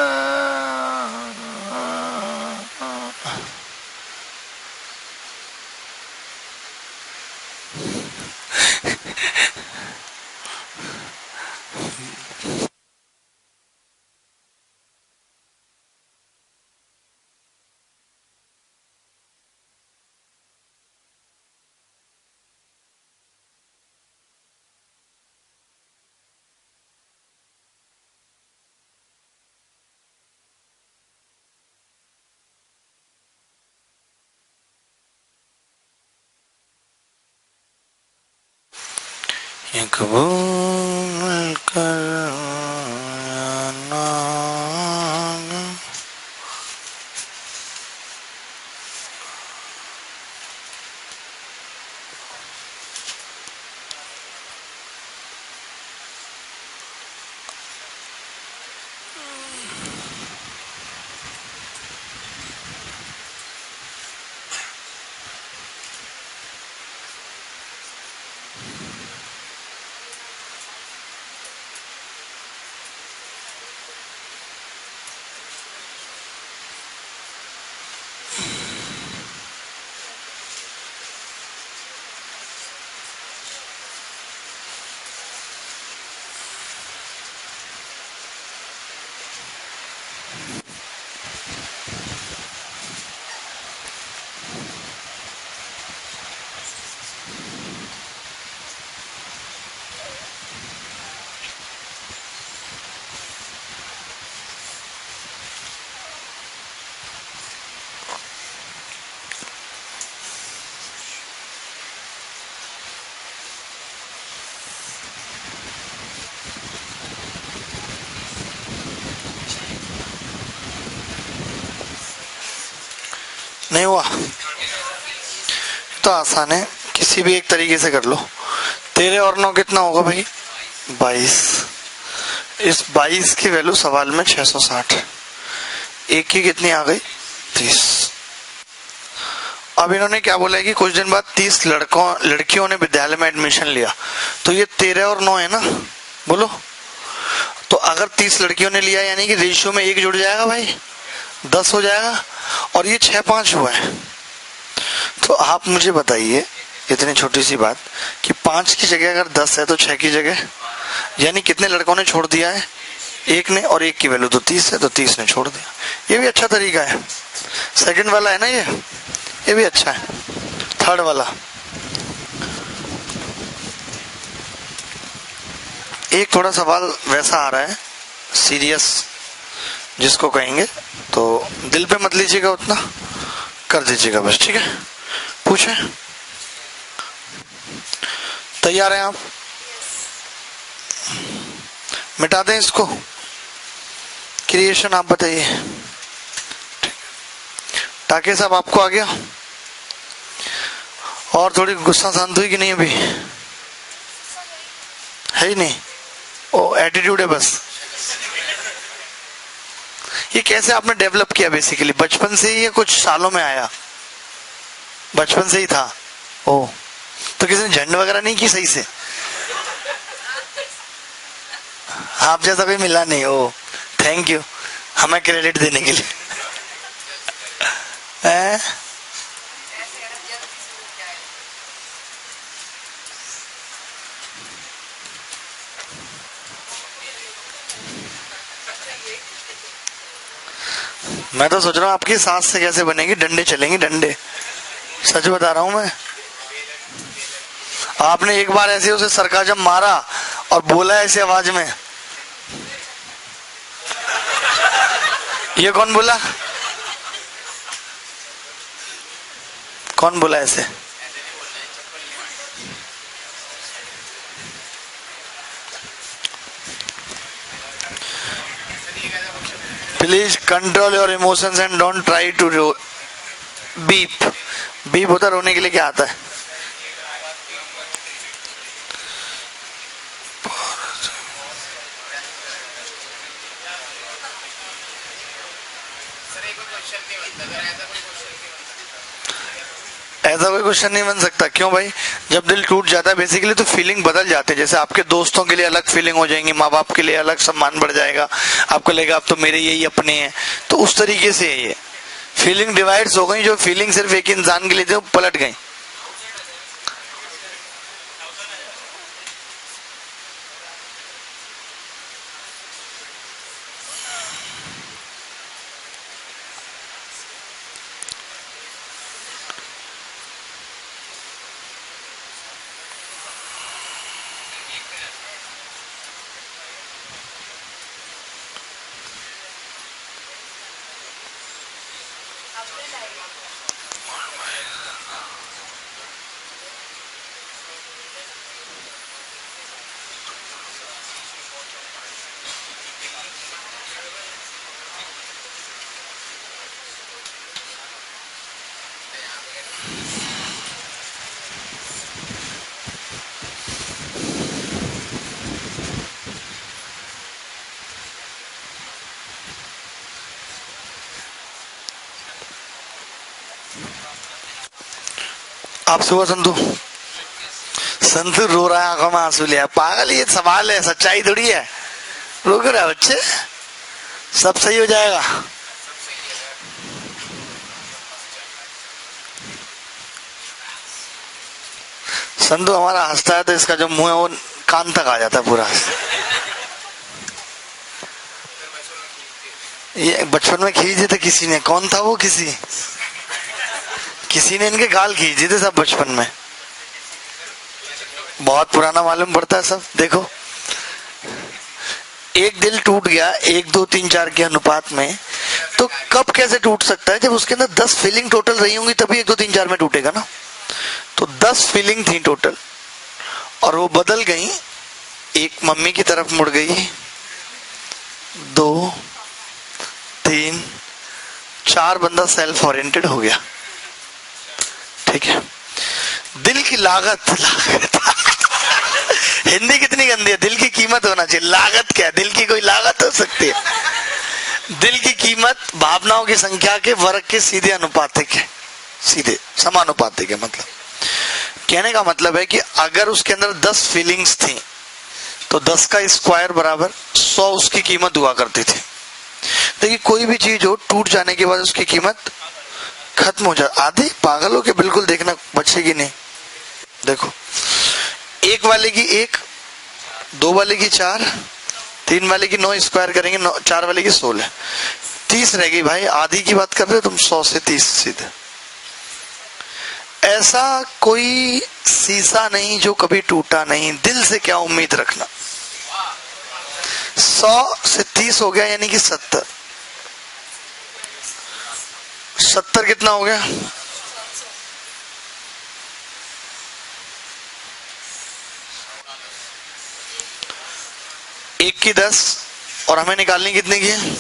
एक भूल कर ना। नहीं हुआ तो आसान है, किसी भी एक तरीके से कर लो। 13 और 9 कितना होगा भाई? 22। इस 22 की वैल्यू सवाल में 660, एक की कितनी आ गई? 30। अब इन्होंने क्या बोला है कि कुछ दिन बाद 30 लड़कियों ने विद्यालय में एडमिशन लिया, तो ये 13 और 9 है ना, बोलो। तो अगर 30 लड़कियों ने लिया यानी कि रेशियो में 1 जुड़ जाएगा भाई, 10 हो जाएगा, और ये 6-5 हुआ है। तो आप मुझे बताइए इतनी छोटी सी बात कि 5 की जगह अगर 10 है तो 6 की जगह, यानी कितने लड़कों ने छोड़ दिया है? 1 ने, और 1 की वैल्यू तो 30 है, तो 30 ने छोड़ दिया। ये भी अच्छा तरीका है। सेकंड वाला है ना, ये भी अच्छा है। थर्ड वाला, एक थोड़ा सवाल वैसा आ रहा है सीरियस जिसको कहेंगे, तो दिल पे मत लीजिएगा, उतना कर दीजिएगा बस, ठीक है? पूछे, तैयार हैं आप? मिटा दें इसको, क्रिएशन आप बताइए। टाके साहब आपको आ गया? और थोड़ी गुस्सा शांत हुई कि नहीं? अभी है ही नहीं, ओ एटीट्यूड है बस। ये कैसे आपने डेवलप किया? बेसिकली बचपन से ही या कुछ सालों में आया? बचपन से ही था। ओ, तो किसी ने झंड वगैरह नहीं की सही से? आप जैसा कोई मिला नहीं। ओ थैंक यू हमें क्रेडिट देने के लिए। मैं तो सोच रहा हूँ आपकी सांस से कैसे बनेगी, डंडे चलेंगे, डंडे। सच बता रहा हूं मैं। आपने एक बार ऐसे उसे सरकाजम मारा और बोला ऐसे आवाज में, ये कौन बोला? कौन बोला ऐसे? Please control your emotions and don't try to weep. Weep होता रोने के लिए, क्या आता है? ऐसा कोई क्वेश्चन नहीं बन सकता। क्यों भाई? जब दिल टूट जाता है बेसिकली तो फीलिंग बदल जाते हैं। जैसे आपके दोस्तों के लिए अलग फीलिंग हो जाएंगी, माँ बाप के लिए अलग सम्मान बढ़ जाएगा, आपको लगेगा आप तो मेरे यही अपने हैं। तो उस तरीके से ये फीलिंग डिवाइड्स हो गई। जो फीलिंग सिर्फ एक इंसान के लिए थी वो पलट गई। आप सुबह संतु रो रहा है, आंखों में आंसू लिया। पागल, ये सवाल है, सच्चाई थोड़ी है। रुक रहा बच्चे, सब सही हो जाएगा। संतु हमारा हंसता है तो इसका जो मुंह है वो कान तक आ जाता है पूरा। ये बचपन में खींच दिए थे किसी ने, कौन था वो? किसी ने इनके गाल खींच दिए थे सब बचपन में। बहुत पुराना मालूम पड़ता है सब। देखो, एक दिल टूट गया 1 2 3 4 के अनुपात में, तो कब कैसे टूट सकता है? जब उसके अंदर 10 फीलिंग टोटल रही होंगी तभी 1 2 3 4 में टूटेगा ना। तो 10 फीलिंग थी टोटल और वो बदल गई। एक मम्मी की तरफ मुड़ गई, 2 3 4 बंदा सेल्फ ओरिएंटेड हो गया। ठीक है। दिल की लागत, लागत हिंदी कितनी गंदी है। दिल की कीमत होना चाहिए, लागत क्या है? दिल की कोई लागत हो सकती है? दिल की कीमत भावनाओं की संख्या के वर्ग के सीधे अनुपातिक है, सीधे समानुपातिक है। मतलब कहने का मतलब है कि अगर उसके अंदर 10 फीलिंग्स थी तो 10 का स्क्वायर बराबर 100 उसकी कीमत हुआ करती थी। देखिए कोई भी चीज हो, टूट जाने के बाद उसकी कीमत खत्म हो जाए। आधे पागलों के बिल्कुल देखना, बचेगी नहीं। देखो, एक वाले की 1, 2 वाले की 4, 3 वाले की 9 स्क्वायर करेंगे 4 वाले की 16, 30 रह गई भाई। आधी की बात कर रहे हो तुम, 100 से 30 सीधे। ऐसा कोई शीशा नहीं जो कभी टूटा नहीं। दिल से क्या उम्मीद रखना। 100 से 30 हो गया यानी कि 70। 70 कितना हो गया? एक की 10 और हमें निकालनी कितने की है?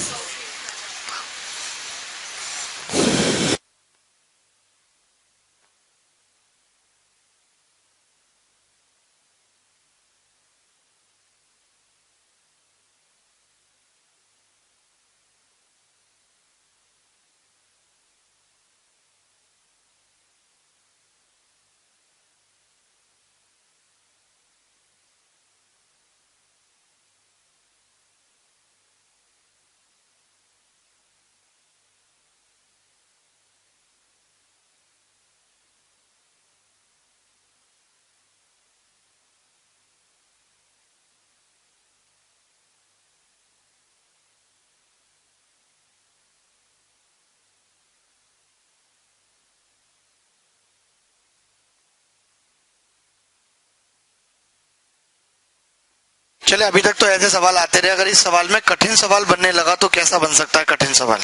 चले, अभी तक तो ऐसे सवाल आते रहे। अगर इस सवाल में कठिन सवाल बनने लगा तो कैसा बन सकता है कठिन सवाल?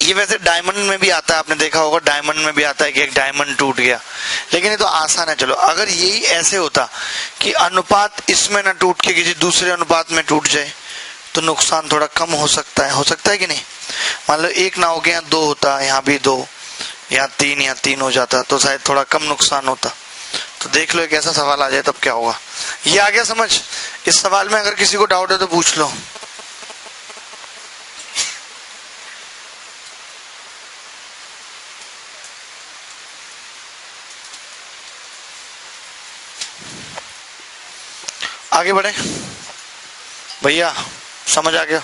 ये वैसे डायमंड में भी आता है, आपने देखा होगा डायमंड में भी आता है कि एक डायमंड टूट गया, लेकिन ये तो आसान है। चलो, अगर यही ऐसे होता कि अनुपात इसमें ना टूट के किसी दूसरे अनुपात में टूट जाए तो नुकसान थोड़ा कम हो सकता है कि नहीं? मान लो 1 ना हो गया, 2 होता, यहाँ भी 2, यहाँ 3 हो जाता तो शायद थोड़ा कम नुकसान होता। तो देख लो एक ऐसा सवाल आ जाए तब क्या होगा। ये आ गया समझ? इस सवाल में अगर किसी को डाउट है तो पूछ लो। आगे बढ़े भैया, समझ आ गया?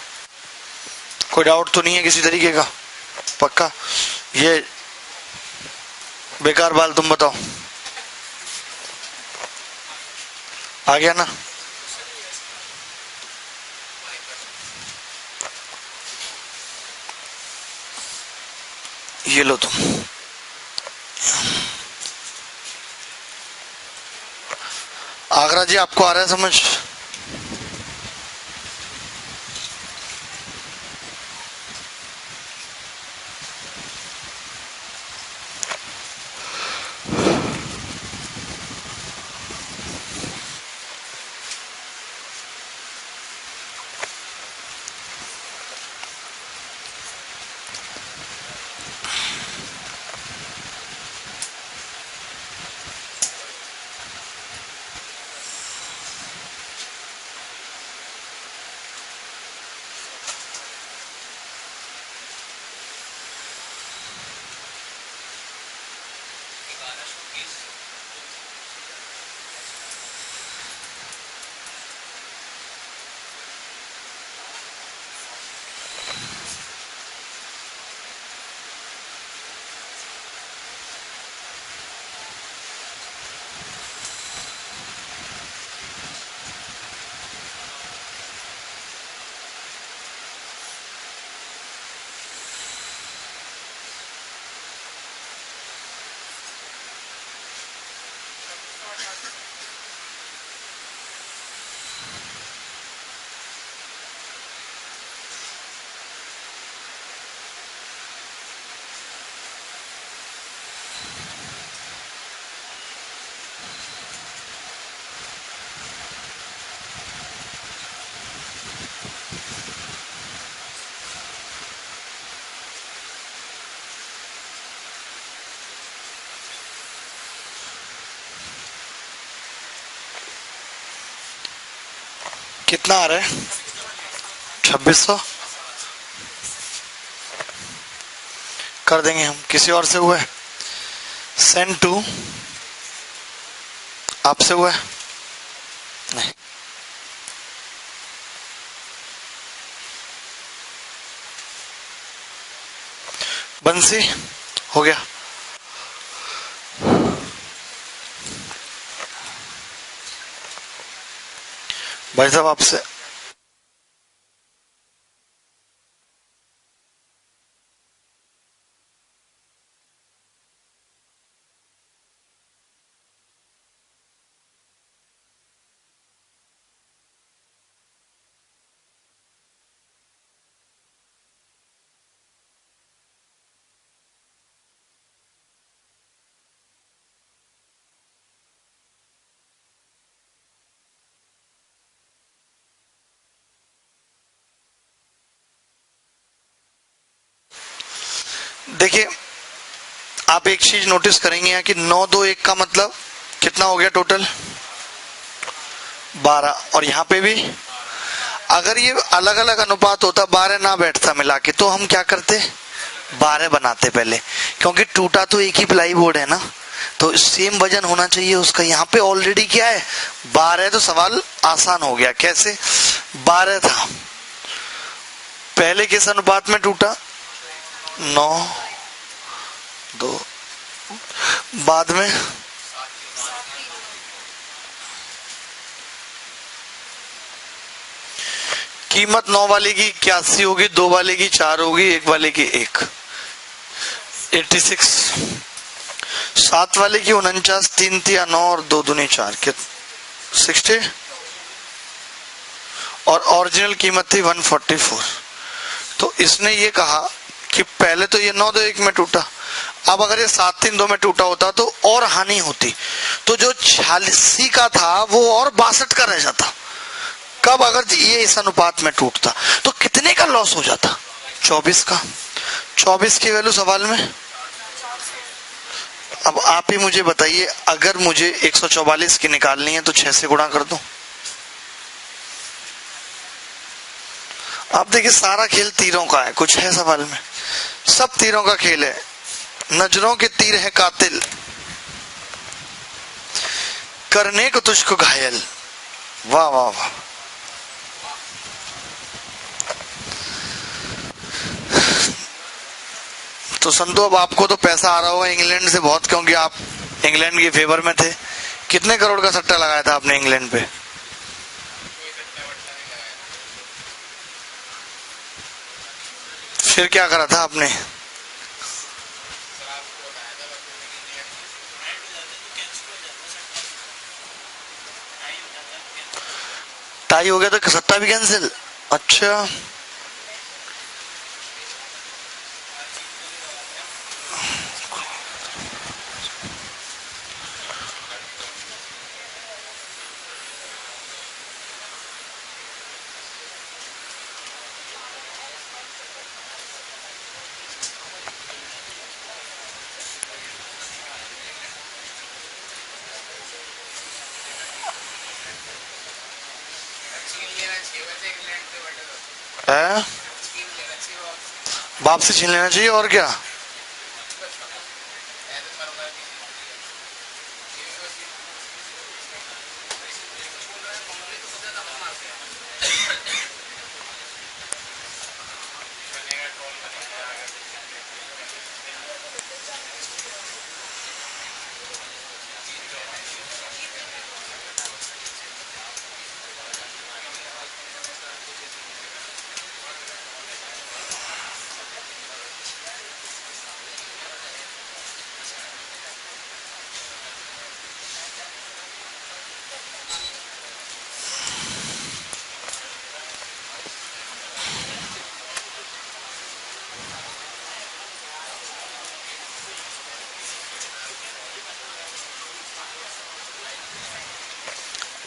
कोई डाउट तो नहीं है किसी तरीके का? पक्का? ये बेकार बाल तुम बताओ, आ गया ना? ये लो तुम। आगरा जी, आपको आ रहा है समझ? कितना आ रहा है? 2600 कर देंगे हम। किसी और से हुआ है? सेंड टू, आपसे हुआ है? नहीं। बंसी हो गया। भाई साहब आपसे देखिए, आप एक चीज नोटिस करेंगे यहाँ कि 9 2 1 का मतलब कितना हो गया टोटल? 12। और यहाँ पे भी अगर ये अलग अलग अनुपात होता, 12 ना बैठता मिला के, तो हम क्या करते? 12 बनाते पहले, क्योंकि टूटा तो एक ही प्लाई बोर्ड है ना, तो सेम वजन होना चाहिए उसका। यहाँ पे ऑलरेडी क्या है? 12, तो सवाल आसान हो गया। कैसे? 12 था, पहले किस अनुपात में टूटा? 9 2, बाद में कीमत 9 वाले की 81 होगी, 2 वाले की 4 होगी, 1 वाले की 1, 86। 7 वाले की 49, 3 3 9 और 2 दूनी 4, 60। और ओरिजिनल कीमत थी 144। तो इसने ये कहा कि पहले तो ये 9 2 1 में टूटा, अब अगर ये 7 3 2 में टूटा होता तो और हानि होती, तो जो 86 का था वो और 62 का रह जाता। कब? अगर ये इस अनुपात में टूटता तो कितने का लॉस हो जाता? 24 का। 24 की वैल्यू सवाल में। अब आप ही मुझे बताइए, अगर मुझे 144 की निकालनी है तो 6 से गुणा कर दो। आप देखिए, सारा खेल तीरों का है, कुछ है सवाल में? सब तीरों का खेल है। नजरों के तीर है कातिल, करने को तुझको घायल। वाह वाह वाह। तो संतो, अब आपको तो पैसा आ रहा होगा इंग्लैंड से बहुत, क्योंकि आप इंग्लैंड के फेवर में थे। कितने करोड़ का सट्टा लगाया था आपने इंग्लैंड पे? फिर क्या करा था आपने? टाई हो गया तो सट्टा भी कैंसिल? अच्छा, है? वापसी छीन लेना चाहिए और क्या।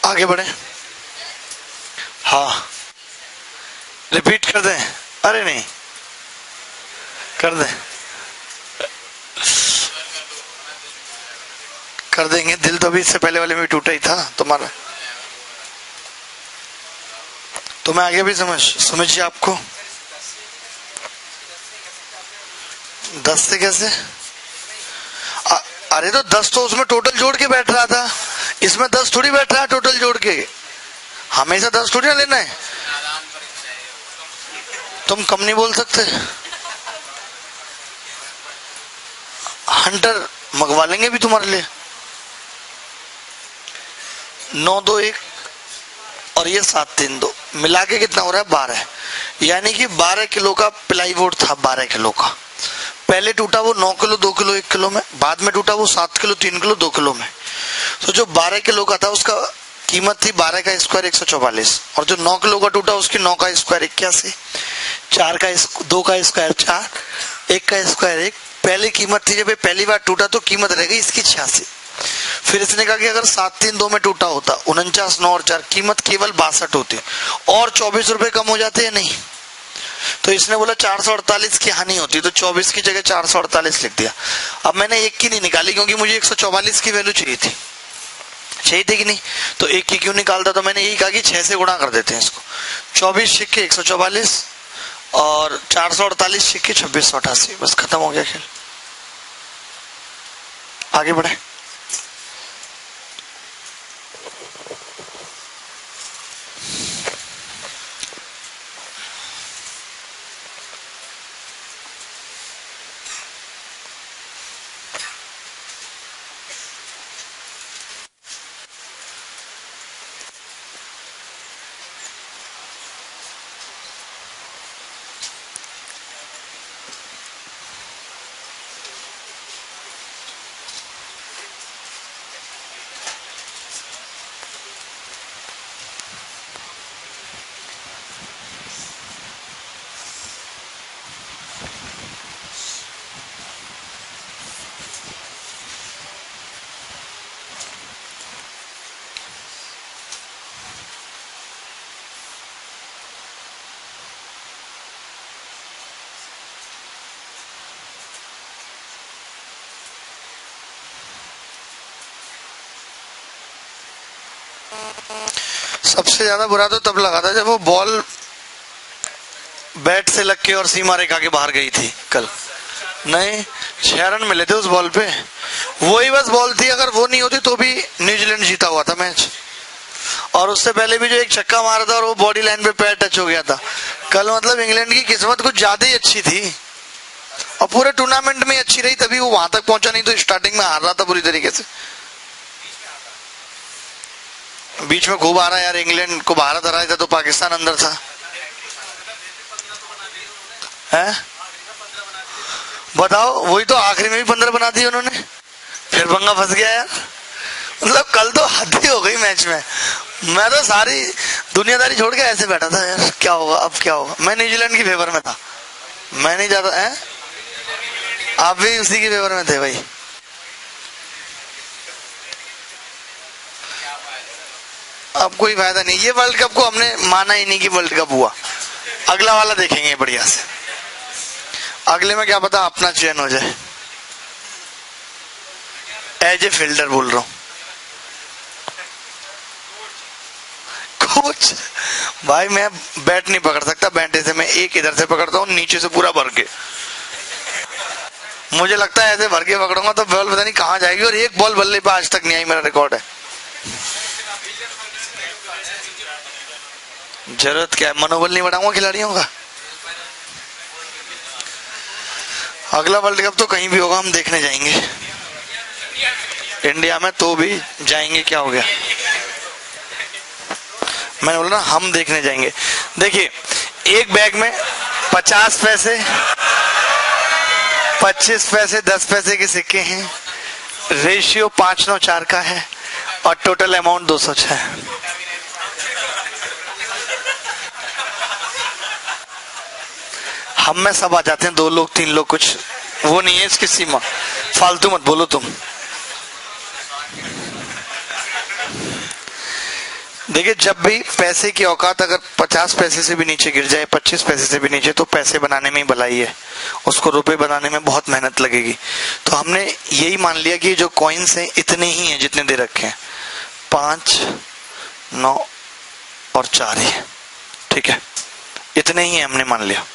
आगे बढ़े। हाँ, रिपीट कर दें? अरे नहीं, कर दें, कर देंगे। दिल तो अभी इससे पहले वाले में टूटा ही था तुम्हारा। तो मैं आगे भी समझिए आपको 10 से कैसे? अरे तो 10 तो उसमें टोटल जोड़ के बैठ रहा था, इसमें 10 थोड़ी बैठ रहा है टोटल जोड़ के। हमेशा 10 थोड़ी ना लेना है। तुम कम नहीं बोल सकते। हंटर मंगवा लेंगे भी तुम्हारे लिए। 9 2 1 और ये 7 3 2 मिला के कितना हो रहा है? 12। यानी कि 12 किलो का प्लाईवुड था। 12 किलो का पहले टूटा वो 9 किलो 2 किलो 1 किलो में, बाद में टूटा वो 7 किलो 3 किलो 2 किलो में। तो जो 12 किलो का था उसका कीमत थी 12 का स्क्वायर 144, और जो 9 किलो का टूटा उसकी 9 का स्क्वायर 81, 4 का 2 का स्क्वायर 4, 1 का स्क्वायर 1। पहले कीमत थी, जब ये पहली बार टूटा तो कीमत रह गई इसकी 86। फिर इसने कहा कि अगर 7 3 2 में टूटा होता 49 9 और 4, कीमत केवल 62 होती और 24 रुपए कम हो जाते हैं नहीं। तो इसने बोला 448 की हानि होती, तो 24 की जगह 448 लिख दिया। अब मैंने 1 की नहीं निकाली क्योंकि मुझे 144 की वैल्यू चाहिए थी कि नहीं, तो 1 की क्यों निकालता? तो मैंने यही कहा कि 6 से गुणा कर देते हैं इसको। 24 सिक्के 144 और 448 सिक्के 2688। बस खत्म हो गया खेल। आगे बढ़े। सबसे ज्यादा बुरा तो तब लगा था जब वो बॉल बैट से लग के और सीमा रेखा के बाहर गई थी कल। नहीं, 6 रन मिले थे उस बॉल पे। वही बस बॉल थी, अगर वो नहीं होती तो भी न्यूजीलैंड जीता हुआ था मैच। और उससे पहले भी जो एक छक्का मारा था और वो बॉडी लाइन पे पैर टच हो गया था कल। मतलब इंग्लैंड की किस्मत कुछ ज्यादा ही अच्छी थी और पूरे टूर्नामेंट में अच्छी रही, तभी वो वहां तक पहुंचा, नहीं तो स्टार्टिंग में हार रहा था बुरी तरीके से। बीच में खूब आ रहा यार, इंग्लैंड को भारत हराया था तो पाकिस्तान अंदर था। है बताओ, वही तो आखिरी में भी 15 बना दिए उन्होंने, फिर पंगा फंस गया यार। मतलब कल तो हद ही हो गई मैच में। मैं तो सारी दुनियादारी छोड़ के ऐसे बैठा था यार, क्या होगा अब क्या होगा। मैं न्यूजीलैंड की फेवर में था, मैं नहीं जाता है। आप भी उसी की फेवर में थे भाई। अब कोई फायदा नहीं, ये वर्ल्ड कप को हमने माना ही नहीं कि वर्ल्ड कप हुआ। अगला वाला देखेंगे बढ़िया से, अगले में क्या पता अपना चयन हो जाए। एज ए फील्डर बोल रहा हूं। कोच भाई, मैं बैट नहीं पकड़ सकता, बैटे से मैं एक इधर से पकड़ता हूँ नीचे से पूरा भर के। मुझे लगता है ऐसे भर के पकड़ूंगा तो बॉल पता नहीं कहां जाएगी, और एक बॉल बल्ले पे आज तक नहीं आई, मेरा रिकॉर्ड है। जरूरत क्या है, मनोबल नहीं बढ़ाऊंगा खिलाड़ियों का। अगला वर्ल्ड कप तो कहीं भी होगा, हम देखने जाएंगे। इंडिया में तो भी जाएंगे, क्या हो गया। मैंने बोला ना हम देखने जाएंगे। देखिए, एक बैग में 50 पैसे 25 पैसे 10 पैसे के सिक्के हैं। रेशियो 5-9-4 का है और टोटल अमाउंट 206 है। हम में सब आ जाते हैं, 2 लोग 3 लोग, कुछ वो नहीं है इसकी सीमा। फालतू मत बोलो तुम। देखिए, जब भी पैसे की औकात अगर 50 पैसे से भी नीचे गिर जाए, 25 पैसे से भी नीचे, तो पैसे बनाने में ही भलाई है, उसको रुपए बनाने में बहुत मेहनत लगेगी। तो हमने यही मान लिया कि जो कॉइन्स हैं इतने ही हैं जितने दे रखे हैं, 5 9 और 4 ही है। ठीक है, इतने ही हमने मान लिया।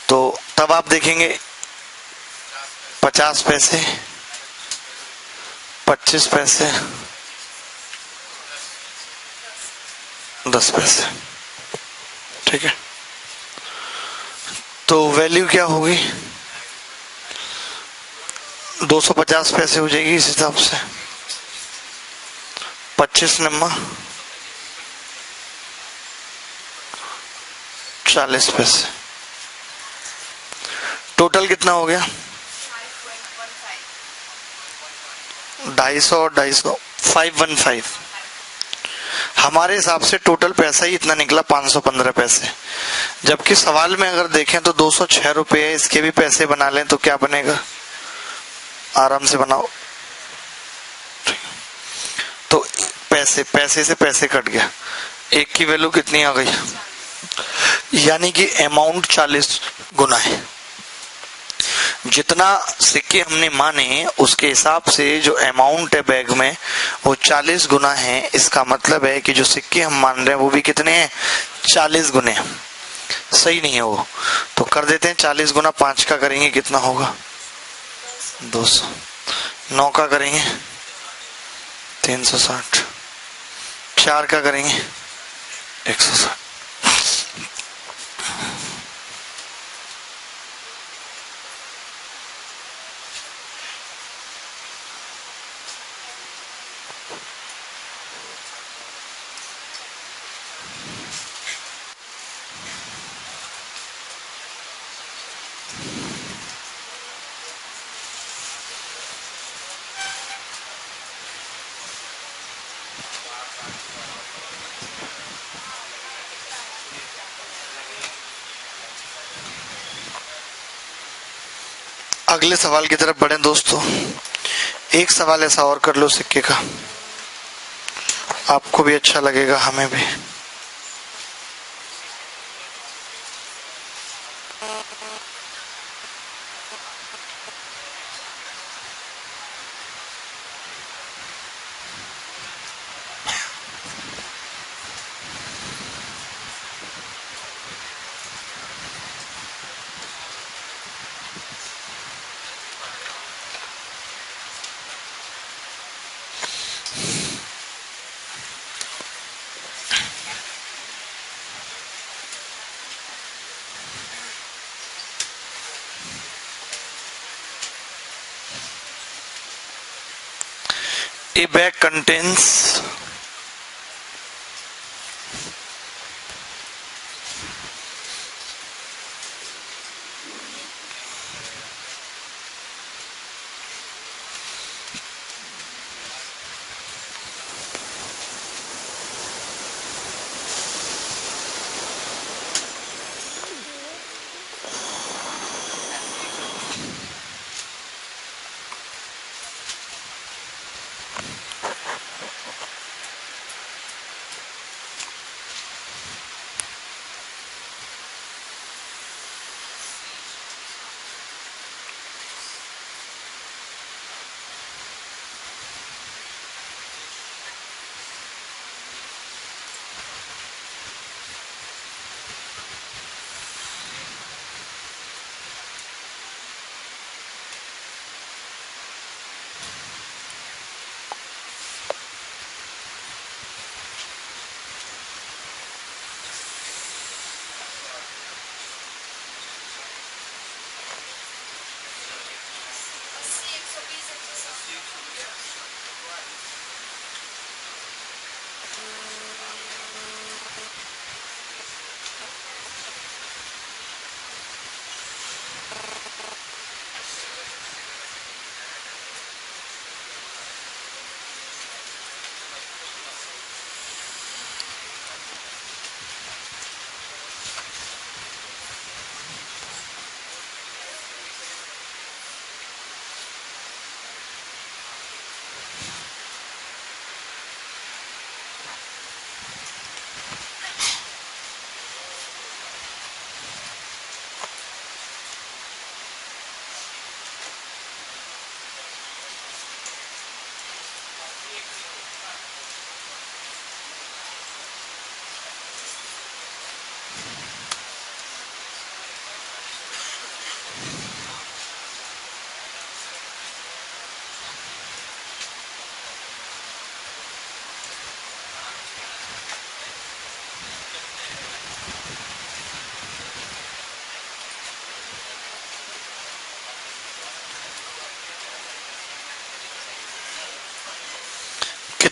तो तब आप देखेंगे 50 पैसे, 25 पैसे, 10 पैसे, ठीक है। तो वैल्यू क्या होगी, 250 पैसे हो जाएगी इस हिसाब से। 25 नंबर 40 पैसे, टोटल कितना हो गया 250 और 250 515। हमारे हिसाब से टोटल पैसा ही इतना निकला 515 पैसे। जबकि सवाल में अगर देखें तो 206 रुपये, इसके भी पैसे बना लें तो क्या बनेगा, आराम से बनाओ। तो पैसे से पैसे कट गया, एक की वैल्यू कितनी आ गई, यानी कि अमाउंट 40 गुना है। जितना सिक्के हमने माने उसके हिसाब से जो अमाउंट है बैग में वो 40 गुना है। इसका मतलब है कि जो सिक्के हम मान रहे हैं वो भी कितने हैं, 40 गुने। सही नहीं है वो, तो कर देते हैं 40 गुना 5 का करेंगे कितना होगा 200, 9 का करेंगे 360, 4 का करेंगे 160। अगले सवाल की तरफ बढ़े दोस्तों। एक सवाल ऐसा और कर लो सिक्के का, आपको भी अच्छा लगेगा हमें भी। A bag contains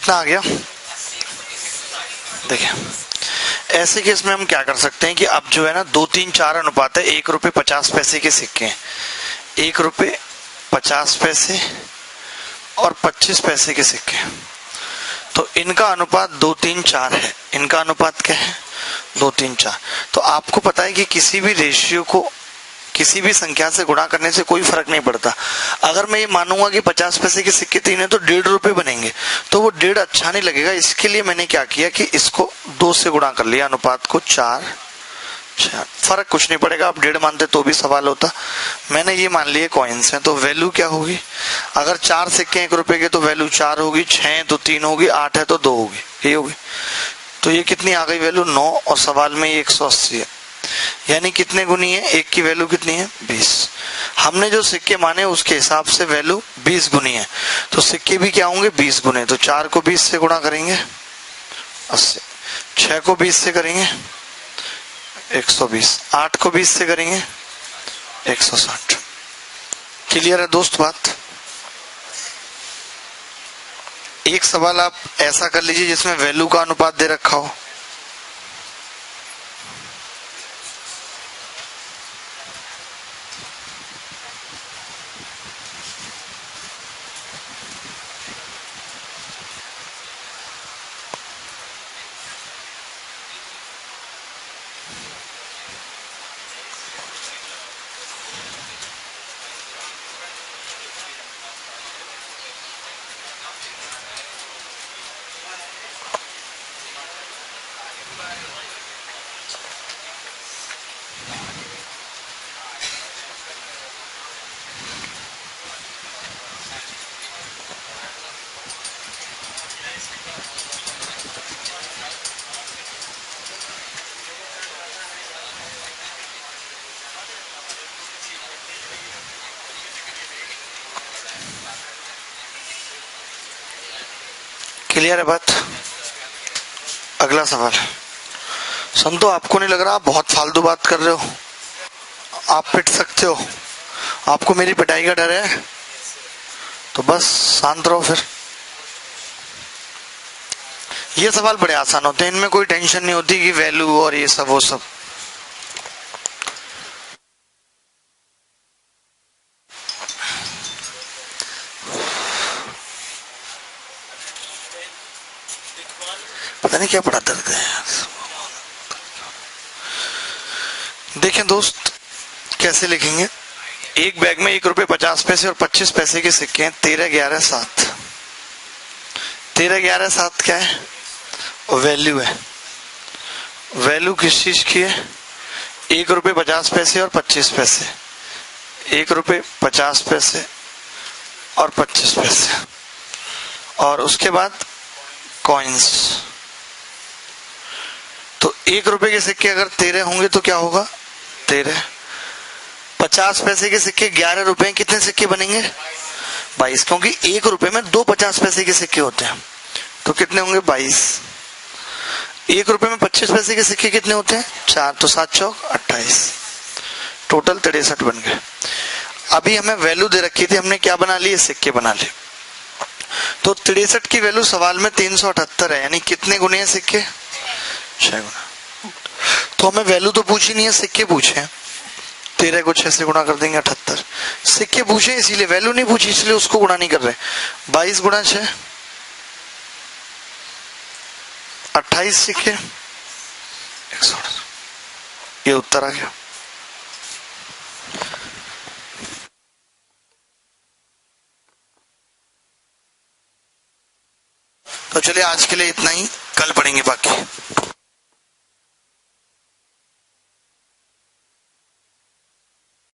कितना आ गया? देखिए ऐसे केस में हम क्या कर सकते हैं कि अब जो है ना 2 3 4 अनुपात है। 1 रुपये 50 पैसे के सिक्के हैं, 1 रुपये 50 पैसे और 25 पैसे के सिक्के, तो इनका अनुपात 2 3 4 है। इनका अनुपात क्या है? 2 3 4। तो आपको पता है कि किसी भी रेशियो को किसी भी संख्या से गुणा करने से कोई फर्क नहीं पड़ता। अगर मैं ये मानूंगा कि 50 पैसे के सिक्के 3 है तो 1.5 रुपए बनेंगे, तो वो 1.5 अच्छा नहीं लगेगा। इसके लिए मैंने क्या किया कि इसको 2 से गुणा कर लिया, अनुपात को 4 4। फर्क कुछ नहीं पड़ेगा, आप 1.5 मानते तो भी सवाल होता। मैंने ये मान लिए कॉइन्स हैं, तो वैल्यू क्या होगी? अगर 4 सिक्के 1 रुपए के तो वैल्यू 4 होगी, 6 है तो 3 होगी, 8 है तो 2 होगी, ये होगी। तो ये कितनी आ गई वैल्यू? 9। और सवाल में ये 180 है, यानी कितने गुनी है? 1 की वैल्यू कितनी है? 20। हमने जो सिक्के माने उसके हिसाब से वैल्यू 20 गुनी है, तो सिक्के भी क्या होंगे? 20 गुने। तो 4 को 20 से गुणा करेंगे 80, 6 को 20 से करेंगे 120, 8 को 20 से करेंगे 160। क्लियर है दोस्त बात? एक सवाल आप ऐसा कर लीजिए जिसमें वैल्यू का अनुपात दे रखा हो। क्लियर है बात? अगला सवाल। संतो आपको नहीं लग रहा आप बहुत फालतू बात कर रहे हो? आप पिट सकते हो, आपको मेरी पिटाई का डर है? तो बस शांत रहो फिर। ये सवाल बड़े आसान होते हैं, इनमें कोई टेंशन नहीं होती कि वैल्यू और ये सब वो सब। पता नहीं क्या पढ़ाते रहते हैं यार। देखें दोस्त कैसे लिखेंगे। एक बैग में 1 रुपये 50 पैसे और 25 पैसे के सिक्के हैं। 13 11 7। 13 11 7 क्या है? वैल्यू है। वैल्यू किस चीज की है? 1 रुपये 50 पैसे और 25 पैसे। 1 रुपये 50 पैसे और 25 पैसे, और उसके बाद कॉइन्स। तो 1 रुपए के सिक्के अगर 13 होंगे तो क्या होगा? 13। 50 पैसे के सिक्के 11 रुपए, कितने सिक्के बनेंगे? 22, क्योंकि 1 रुपए में 2 50 पैसे के सिक्के होते हैं, तो कितने होंगे? 22। 1 रुपए में 25 पैसे के सिक्के कितने होते हैं? 4, तो 7 चौक 28, टोटल 63 बन गए। अभी हमें वैल्यू दे रखी थी, हमने क्या बना लिए? सिक्के बना लिए। तो 63 की वैल्यू सवाल में 378 है, यानी कितने गुने हैं सिक्के? 6 गुना। तो हमें वैल्यू तो पूछी नहीं है, सिक्के पूछे। 13 को 6 से गुणा कर देंगे 78। सिक्के पूछे इसीलिए, वैल्यू नहीं पूछी इसलिए उसको गुणा नहीं कर रहे। 22 गुणा 6 28 सिक्के 168। ये उत्तर आ गया। तो चलिए आज के लिए इतना ही, कल पढ़ेंगे बाकी।